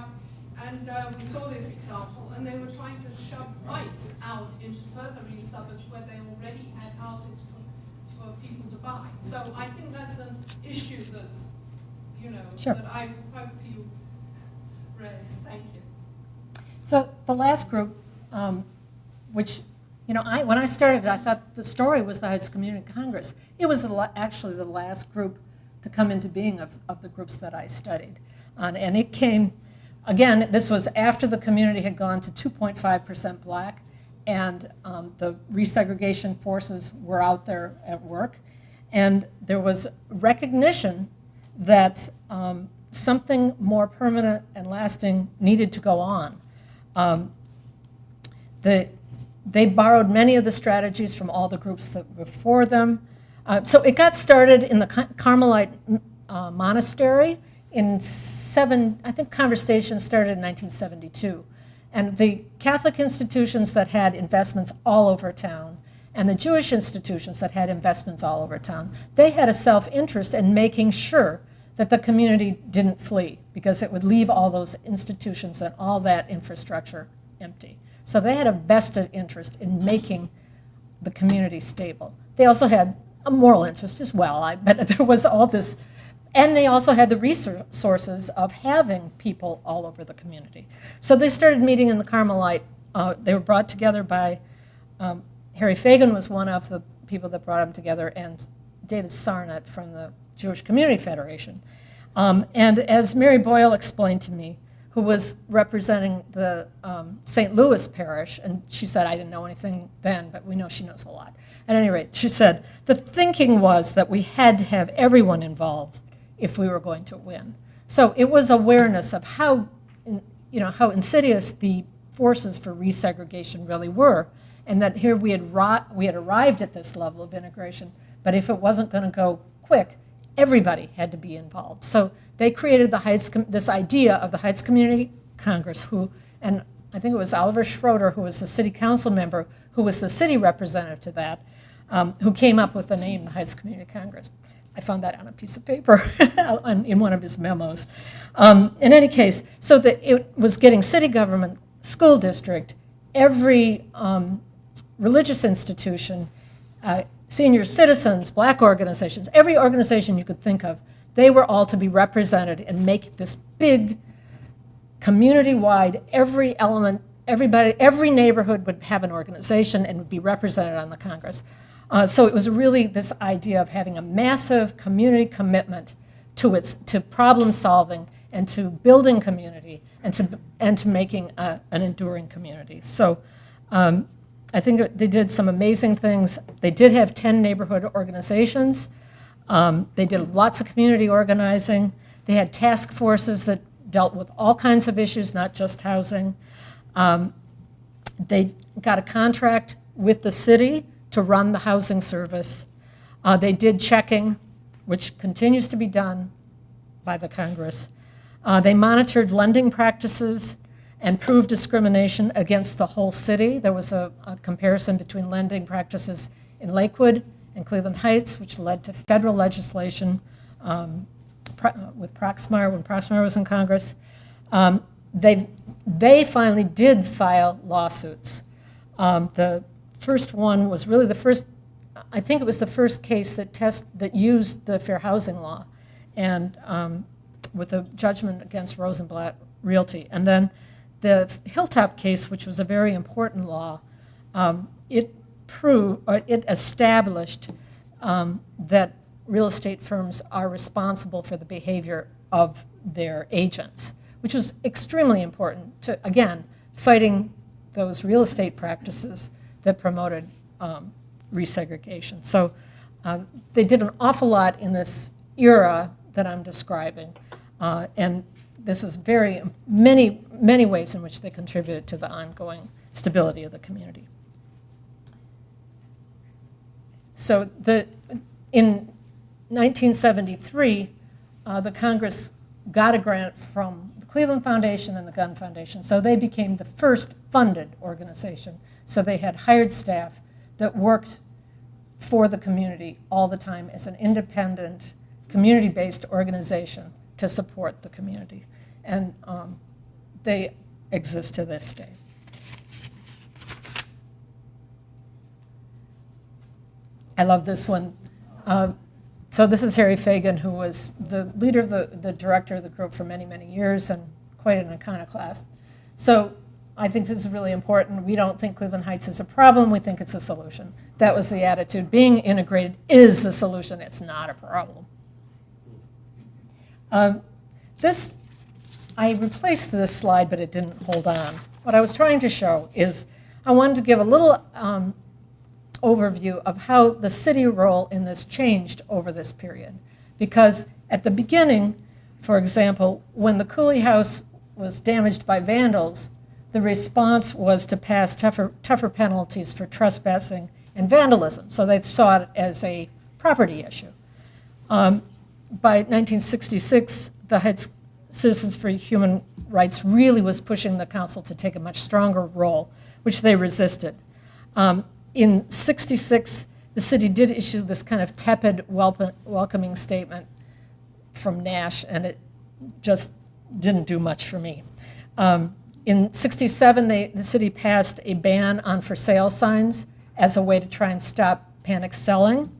saw this example, and they were trying to shove whites out into further east suburbs where they already had houses for people to buy. So I think that's an issue that's, Sure. that I hope you raise. Thank you. So the last group, which, when I started, I thought the story was the Heights Community Congress. It was actually the last group to come into being of the groups that I studied. And it came, again, this was after the community had gone to 2.5% black, and the resegregation forces were out there at work. And there was recognition that something more permanent and lasting needed to go on. They borrowed many of the strategies from all the groups that were before them. So it got started in the Carmelite monastery I think conversations started in 1972. And the Catholic institutions that had investments all over town and the Jewish institutions that had investments all over town, they had a self-interest in making sure that the community didn't flee, because it would leave all those institutions and all that infrastructure empty. So they had a vested interest in making the community stable. They also had a moral interest as well, but there was all this, and they also had the resources of having people all over the community. So they started meeting in the Carmelite. They were brought together by, Harry Fagan was one of the people that brought them together, and David Sarnett from the Jewish Community Federation. And as Mary Boyle explained to me, who was representing the St. Louis parish, and she said, I didn't know anything then, but we know she knows a lot. At any rate, she said, the thinking was that we had to have everyone involved if we were going to win. So it was awareness of how insidious the forces for resegregation really were, and that here we had arrived at this level of integration, but if it wasn't going to go quick, everybody had to be involved. So they created the Heights, this idea of the Heights Community Congress, and I think it was Oliver Schroeder, who was the city council member, who was the city representative to that, who came up with the name, the Heights Community Congress. I found that on a piece of paper in one of his memos. In any case, so that it was getting city government, school district, every religious institution, senior citizens, black organizations, every organization you could think of, they were all to be represented and make this big community-wide, every element, everybody, every neighborhood would have an organization and would be represented on the Congress. So it was really this idea of having a massive community commitment to problem solving and to building community and to making an enduring community. So I think they did some amazing things. They did have 10 neighborhood organizations. They did lots of community organizing. They had task forces that dealt with all kinds of issues, not just housing. They got a contract with the city to run the housing service. They did checking, which continues to be done by the Congress. They monitored lending practices and proved discrimination against the whole city. There was a comparison between lending practices in Lakewood and Cleveland Heights, which led to federal legislation with Proxmire, when Proxmire was in Congress. They finally did file lawsuits. The first one was really the first, I think it was the first case that used the Fair Housing Law, and with a judgment against Rosenblatt Realty. And then the Hilltop case, which was a very important law, it established that real estate firms are responsible for the behavior of their agents, which was extremely important to, again, fighting those real estate practices that promoted resegregation. So they did an awful lot in this era that I'm describing, and this was many ways in which they contributed to the ongoing stability of the community. So in 1973, the Congress got a grant from the Cleveland Foundation and the Gun Foundation, so they became the first funded organization. So they had hired staff that worked for the community all the time as an independent, community-based organization to support the community. And they exist to this day. I love this one. So this is Harry Fagan, who was the leader of the director of the group for many, many years and quite an iconoclast. So I think this is really important. We don't think Cleveland Heights is a problem. We think it's a solution. That was the attitude. Being integrated is the solution. It's not a problem. I replaced this slide, but it didn't hold on. What I was trying to show is I wanted to give a little overview of how the city role in this changed over this period. Because at the beginning, for example, when the Cooley House was damaged by vandals, the response was to pass tougher penalties for trespassing and vandalism. So they saw it as a property issue. By 1966, the Heights Citizens for Human Rights really was pushing the council to take a much stronger role, which they resisted. In 66, the city did issue this kind of tepid welcoming statement from Nash, and it just didn't do much for me. In 67, the city passed a ban on for sale signs as a way to try and stop panic selling.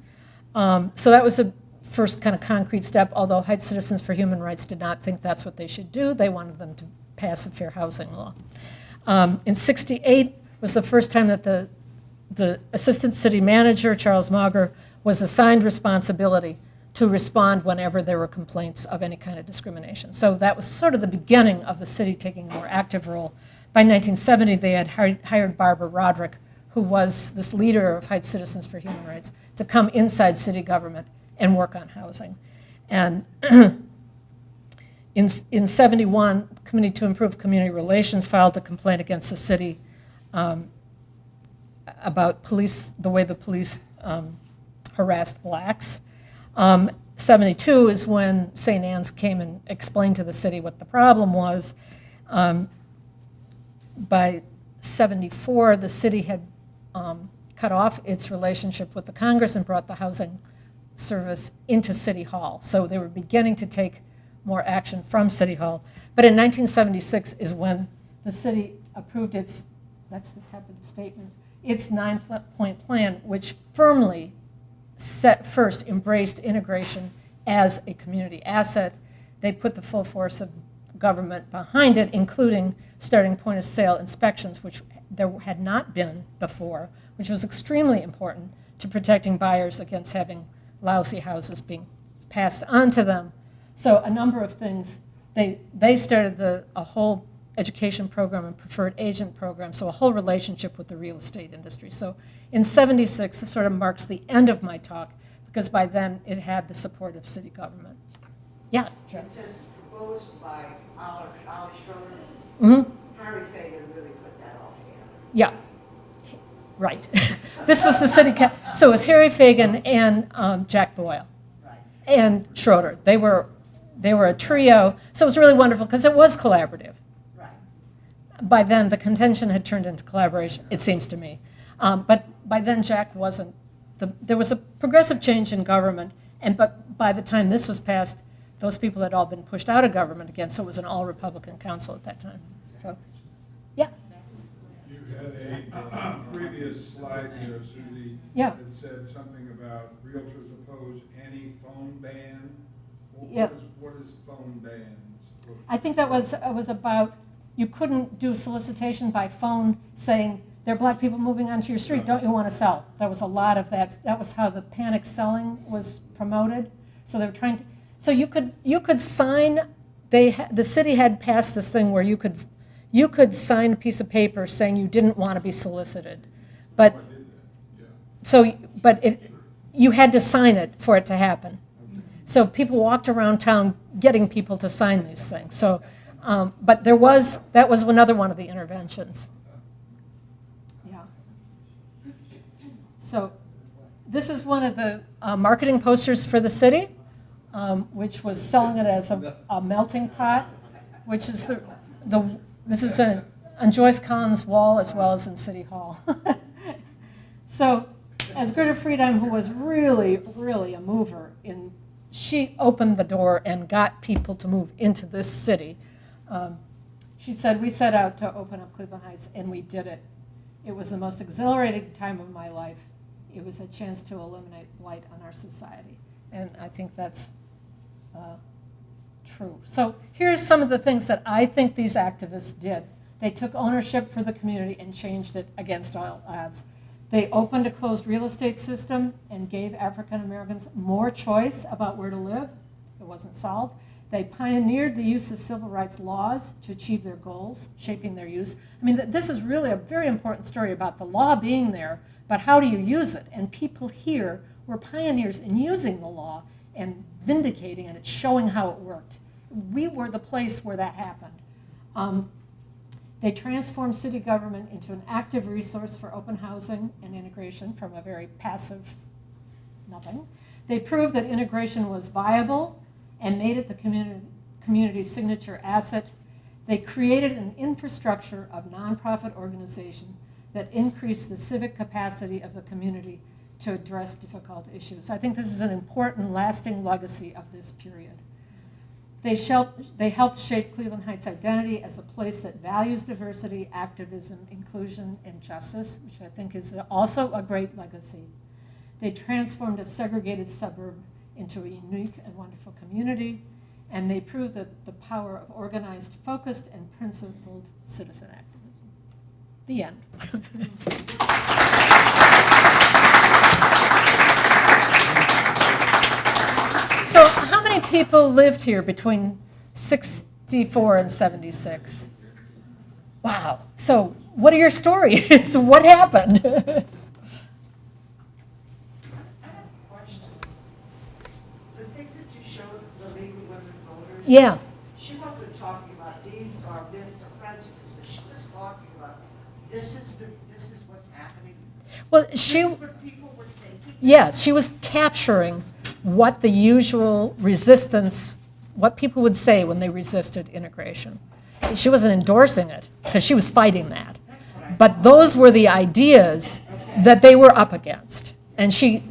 So that was a first kind of concrete step, although Heights Citizens for Human Rights did not think that's what they should do. They wanted them to pass a fair housing law. In 68 was the first time that the assistant city manager, Charles Mauger, was assigned responsibility to respond whenever there were complaints of any kind of discrimination. So that was sort of the beginning of the city taking a more active role. By 1970, they had hired Barbara Roderick, who was this leader of Heights Citizens for Human Rights, to come inside city government and work on housing. And in 71, Committee to Improve Community Relations filed a complaint against the city about the way the police harassed blacks. 72 is when St. Anne's came and explained to the city what the problem was. By 74, the city had cut off its relationship with the Congress and brought the housing service into City Hall. So they were beginning to take more action from City Hall. But in 1976 is when the city approved its, that's the type of statement, its 9-point plan, which firmly embraced integration as a community asset. They put the full force of government behind it, including starting point-of-sale inspections, which there had not been before, which was extremely important to protecting buyers against having lousy houses being passed on to them. So a number of things. They started a whole education program and preferred agent program, so a whole relationship with the real estate industry. So in 76, this sort of marks the end of my talk, because by then it had the support of city government. Yeah, Jeff. It says proposed by Ollie Schroeder. Mm-hmm. Harry Fagan really put that all together. Yeah, right. This was the city, so it was Harry Fagan and Jack Boyle Right. and Schroeder. They were a trio, so it was really wonderful because it was collaborative. Right. By then, the contention had turned into collaboration, it seems to me. But by then, Jack wasn't. There was a progressive change in government, but by the time this was passed, those people had all been pushed out of government again, so it was an all-Republican council at that time. So, yeah. You had a previous slide there, Susie. Yeah. That said something about realtors oppose any phone ban. Yeah. What is phone ban supposed to I think that was about, you couldn't do solicitation by phone saying, there are black people moving onto your street, don't you want to sell? There was a lot of that. That was how the panic selling was promoted. So they were trying to, so you could sign, the city had passed this thing where you could sign a piece of paper saying you didn't want to be solicited. But, you had to sign it for it to happen. So people walked around town getting people to sign these things. So, but that was another one of the interventions. Yeah. So this is one of the marketing posters for the city, which was selling it as a melting pot, which is this is on Joyce Collins' wall as well as in City Hall. So as Greta Friedheim, who was really, really a mover she opened the door and got people to move into this city. She said, we set out to open up Cleveland Heights, and we did it. It was the most exhilarating time of my life. It was a chance to eliminate blight on our society. And I think that's true. So here's some of the things that I think these activists did. They took ownership for the community and changed it against all odds. They opened a closed real estate system and gave African Americans more choice about where to live. It wasn't solved. They pioneered the use of civil rights laws to achieve their goals, shaping their use. I mean, this is really a very important story about the law being there, but how do you use it? And people here were pioneers in using the law and vindicating it, showing how it worked. We were the place where that happened. They transformed city government into an active resource for open housing and integration from a very passive nothing. They proved that integration was viable and made it the community's signature asset. They created an infrastructure of nonprofit organization that increased the civic capacity of the community to address difficult issues. I think this is an important, lasting legacy of this period. They helped shape Cleveland Heights' identity as a place that values diversity, activism, inclusion, and justice, which I think is also a great legacy. They transformed a segregated suburb into a unique and wonderful community, and they proved that the power of organized, focused, and principled citizen activism. The end. So how many people lived here between 64 and 76? Wow. So what are your stories? What happened? I have a question. The thing that you showed, the League of Women Voters. Yeah. She wasn't talking about these are myths or prejudices. She was talking about this is what's happening. Well, This is what people were thinking. yeah, she was capturing what the usual resistance, what people would say when they resisted integration. She wasn't endorsing it, because she was fighting that. But those were the ideas that they were up against. And she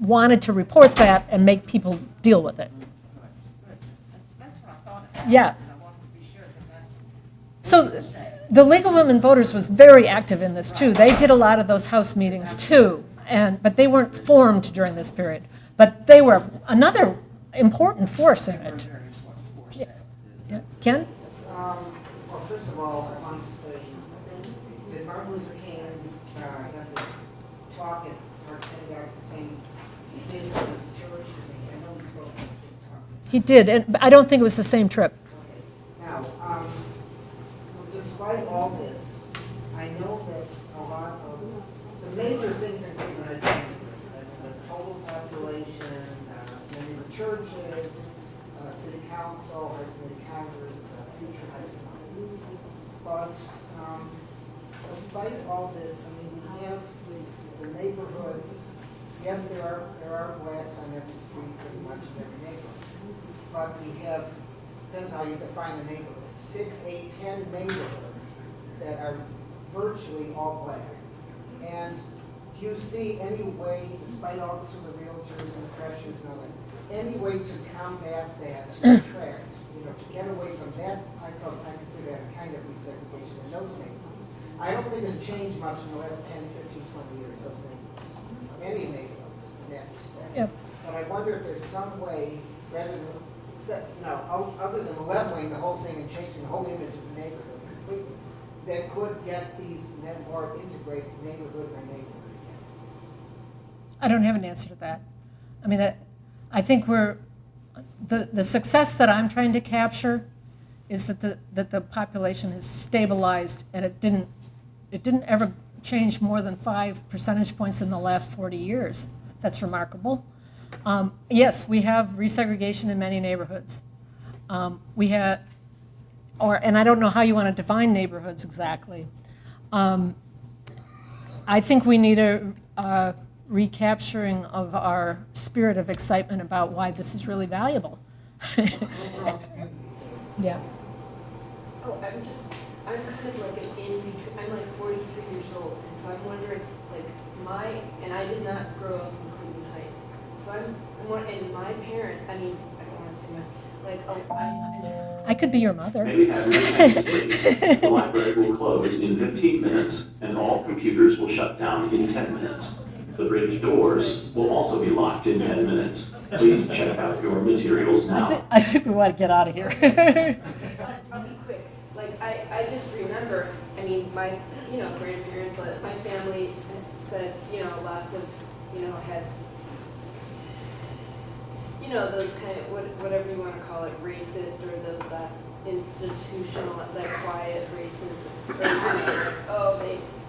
wanted to report that and make people deal with it. That's what I thought. Yeah. And I wanted to be sure that that's So what you're saying. the League of Women Voters was very active in this too. They did a lot of those House meetings too, but they weren't formed during this period. But they were another important force in it. Yeah. Ken? Well, first of all, I want to say that Martin Luther King had this talk at Park City at the same place as the church. I know he spoke at the talk. He did, and I don't think it was the same trip. Okay. Now, despite all this, I know that a lot of the major things in criminalization, the total population, many of the churches, city council has many counters, future has none. But despite all this, I mean, we have the neighborhoods. Yes, there are blacks on every street, pretty much in every neighborhood. But we have, depends how you define the neighborhood, 6, 8, 10 neighborhoods that are virtually all black. And do you see any way, despite all this with the realtors and the pressures and all that, any way to combat that, to attract, to get away from that? I consider that a kind of resegregation in those neighborhoods. I don't think it's changed much in the last 10, 15, 20 years, those neighborhoods, any neighborhoods in that respect. Yep. But I wonder if there's some way, rather than, other than leveling the whole thing and changing the whole image of the neighborhood completely, that could get these more integrated neighborhood by neighborhood. I don't have an answer to that. I mean, I think the success that I'm trying to capture is that the population has stabilized, and it didn't ever change more than 5 percentage points in the last 40 years. That's remarkable. Yes, we have resegregation in many neighborhoods. We have, and I don't know how you want to define neighborhoods exactly. I think we need a recapturing of our spirit of excitement about why this is really valuable. Yeah. Oh, I'm kind of like an in-between, I'm like 43 years old, and so I'm wondering, like, and I did not grow up in Cleveland Heights, so and my parent, I mean, I don't want to say my, like, I could be your mother. May we have your attention, please? The library will close in 15 minutes, and all computers will shut down in 10 minutes. The bridge doors will also be locked in 10 minutes. Please check out your materials now. I think we want to get out of here. I'll be quick. Like, I just remember, I mean, my, grandparents, but my family said, lots of, has, those kind of, whatever you want to call it, racist, or those institutional, like quiet racism. Or, oh,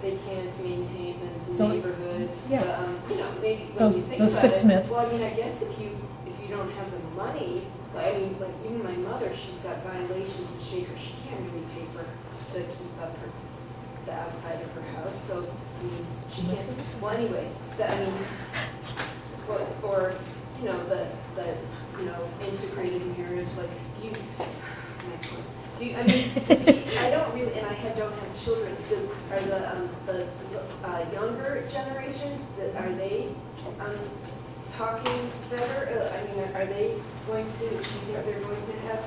they can't maintain the neighborhood. Yeah. But, maybe when Those you think those about six it, myths. well, I mean, I guess if you don't have the money, I mean, like even my mother, she's got violations to shake her. She can't really pay to keep up the outside of her house. So I mean, she can't. Well, anyway, I mean, or the integrated marriage. Like, I mean, I don't really, and don't have children. Are the younger generations, are they talking better? I mean, are they going to, do you think they're going to have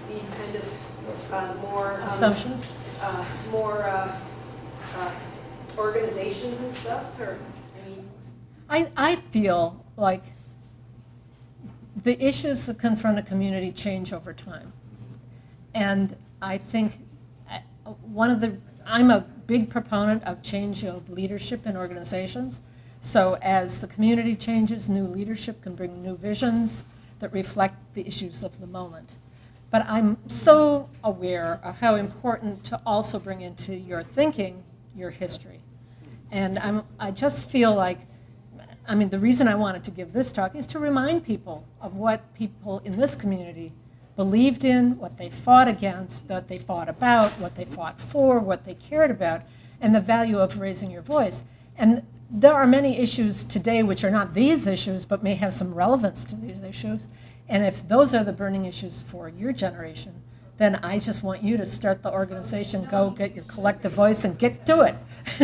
these kind of more Assumptions? More organizations and stuff? Or, I mean, I feel like the issues that confront a community change over time. And I think I'm a big proponent of change of leadership in organizations. So as the community changes, new leadership can bring new visions that reflect the issues of the moment. But I'm so aware of how important to also bring into your thinking your history. And I just feel like, the reason I wanted to give this talk is to remind people of what people in this community believed in, what they fought against, what they fought about, what they fought for, what they cared about, and the value of raising your voice. And there are many issues today which are not these issues, but may have some relevance to these issues. And if those are the burning issues for your generation, then I just want you to start the organization, go get your collective voice and get to it. Has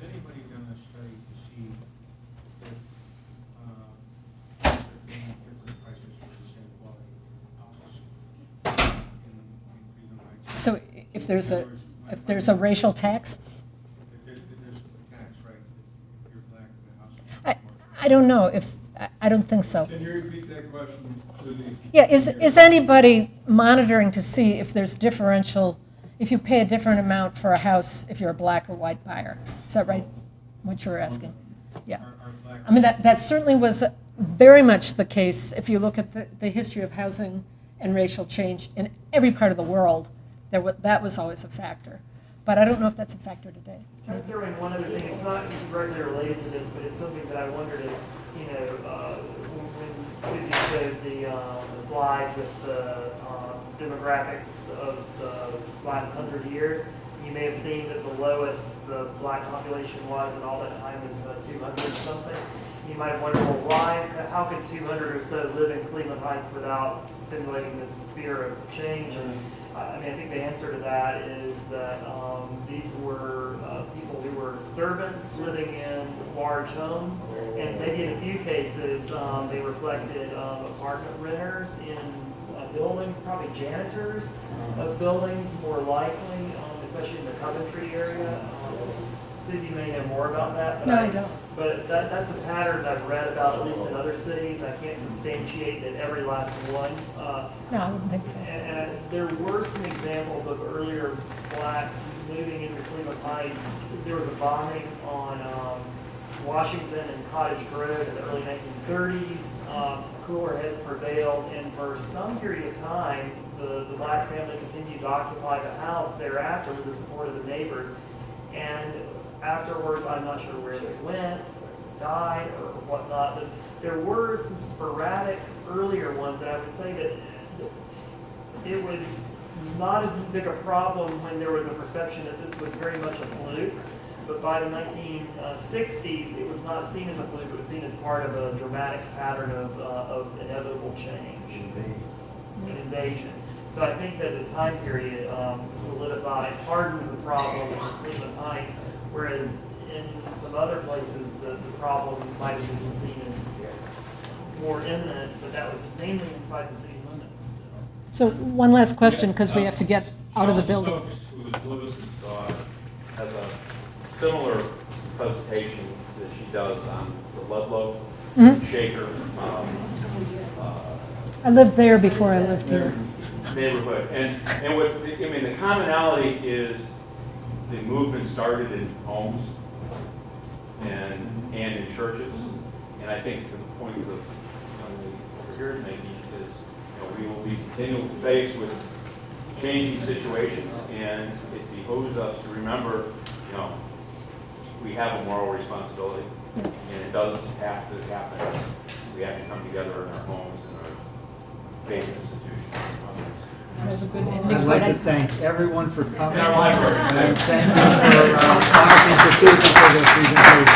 anybody done a study to see if there being different prices for the same quality houses in Cleveland Heights? So if there's a racial tax? If there's a tax, right, if you're black, the house is more. I don't know I don't think so. Can you repeat that question to the? Yeah, is anybody monitoring to see if there's differential, if you pay a different amount for a house if you're a black or white buyer? Is that right, what you were asking? Yeah. Are black- I mean, that certainly was very much the case if you look at the history of housing and racial change in every part of the world. That was always a factor. But I don't know if that's a factor today. Can I throw in one other thing? It's not directly related to this, but it's something that I wondered if, when Susie showed the slide with the demographics of the last 100 years, you may have seen that the lowest the black population was in all that time was 200 something. You might wonder, well, how could 200 or so live in Cleveland Heights without stimulating this fear of change? And I think the answer to that is that these were people who were servants living in large homes, and maybe in a few cases they reflected apartment renters in buildings, probably janitors of buildings more likely, especially in the Coventry area. Susie may know more about that. But No, I don't. But that's a pattern I've read about, at least in other cities. I can't substantiate that every last one. No, I wouldn't think so. And there were some examples of earlier blacks moving into Cleveland Heights. There was a bombing on Washington and Cottage Grove in the early 1930s. Cooler heads prevailed, and for some period of time, the black family continued to occupy the house thereafter with the support of the neighbors. And afterwards, I'm not sure where they went, died, or whatnot, but there were some sporadic earlier ones, and I would say that it was not as big a problem when there was a perception that this was very much a fluke, but by the 1960s, it was not seen as a fluke, it was seen as part of a dramatic pattern of inevitable change, an invasion. So I think that the time period solidified, hardened the problem in Cleveland Heights, whereas in some other places the problem might have been seen as more imminent, but that was mainly inside the city limits. So one last question, because we have to get out of the building. Shelley Stokes, who is Lewis's daughter, has a similar presentation that she does on the Ludlow Shaker. I lived there before I lived here. Neighborhood. And what, the commonality is the movement started in homes and in churches. And I think to the point that over here is making is, we will be continually faced with changing situations, and it behooves us to remember, we have a moral responsibility, and it does have to happen. We have to come together in our homes and our faith institutions. That was a good ending. I'd like to thank everyone for coming. And our libraries. And thank you for talking to Susan for the presentation.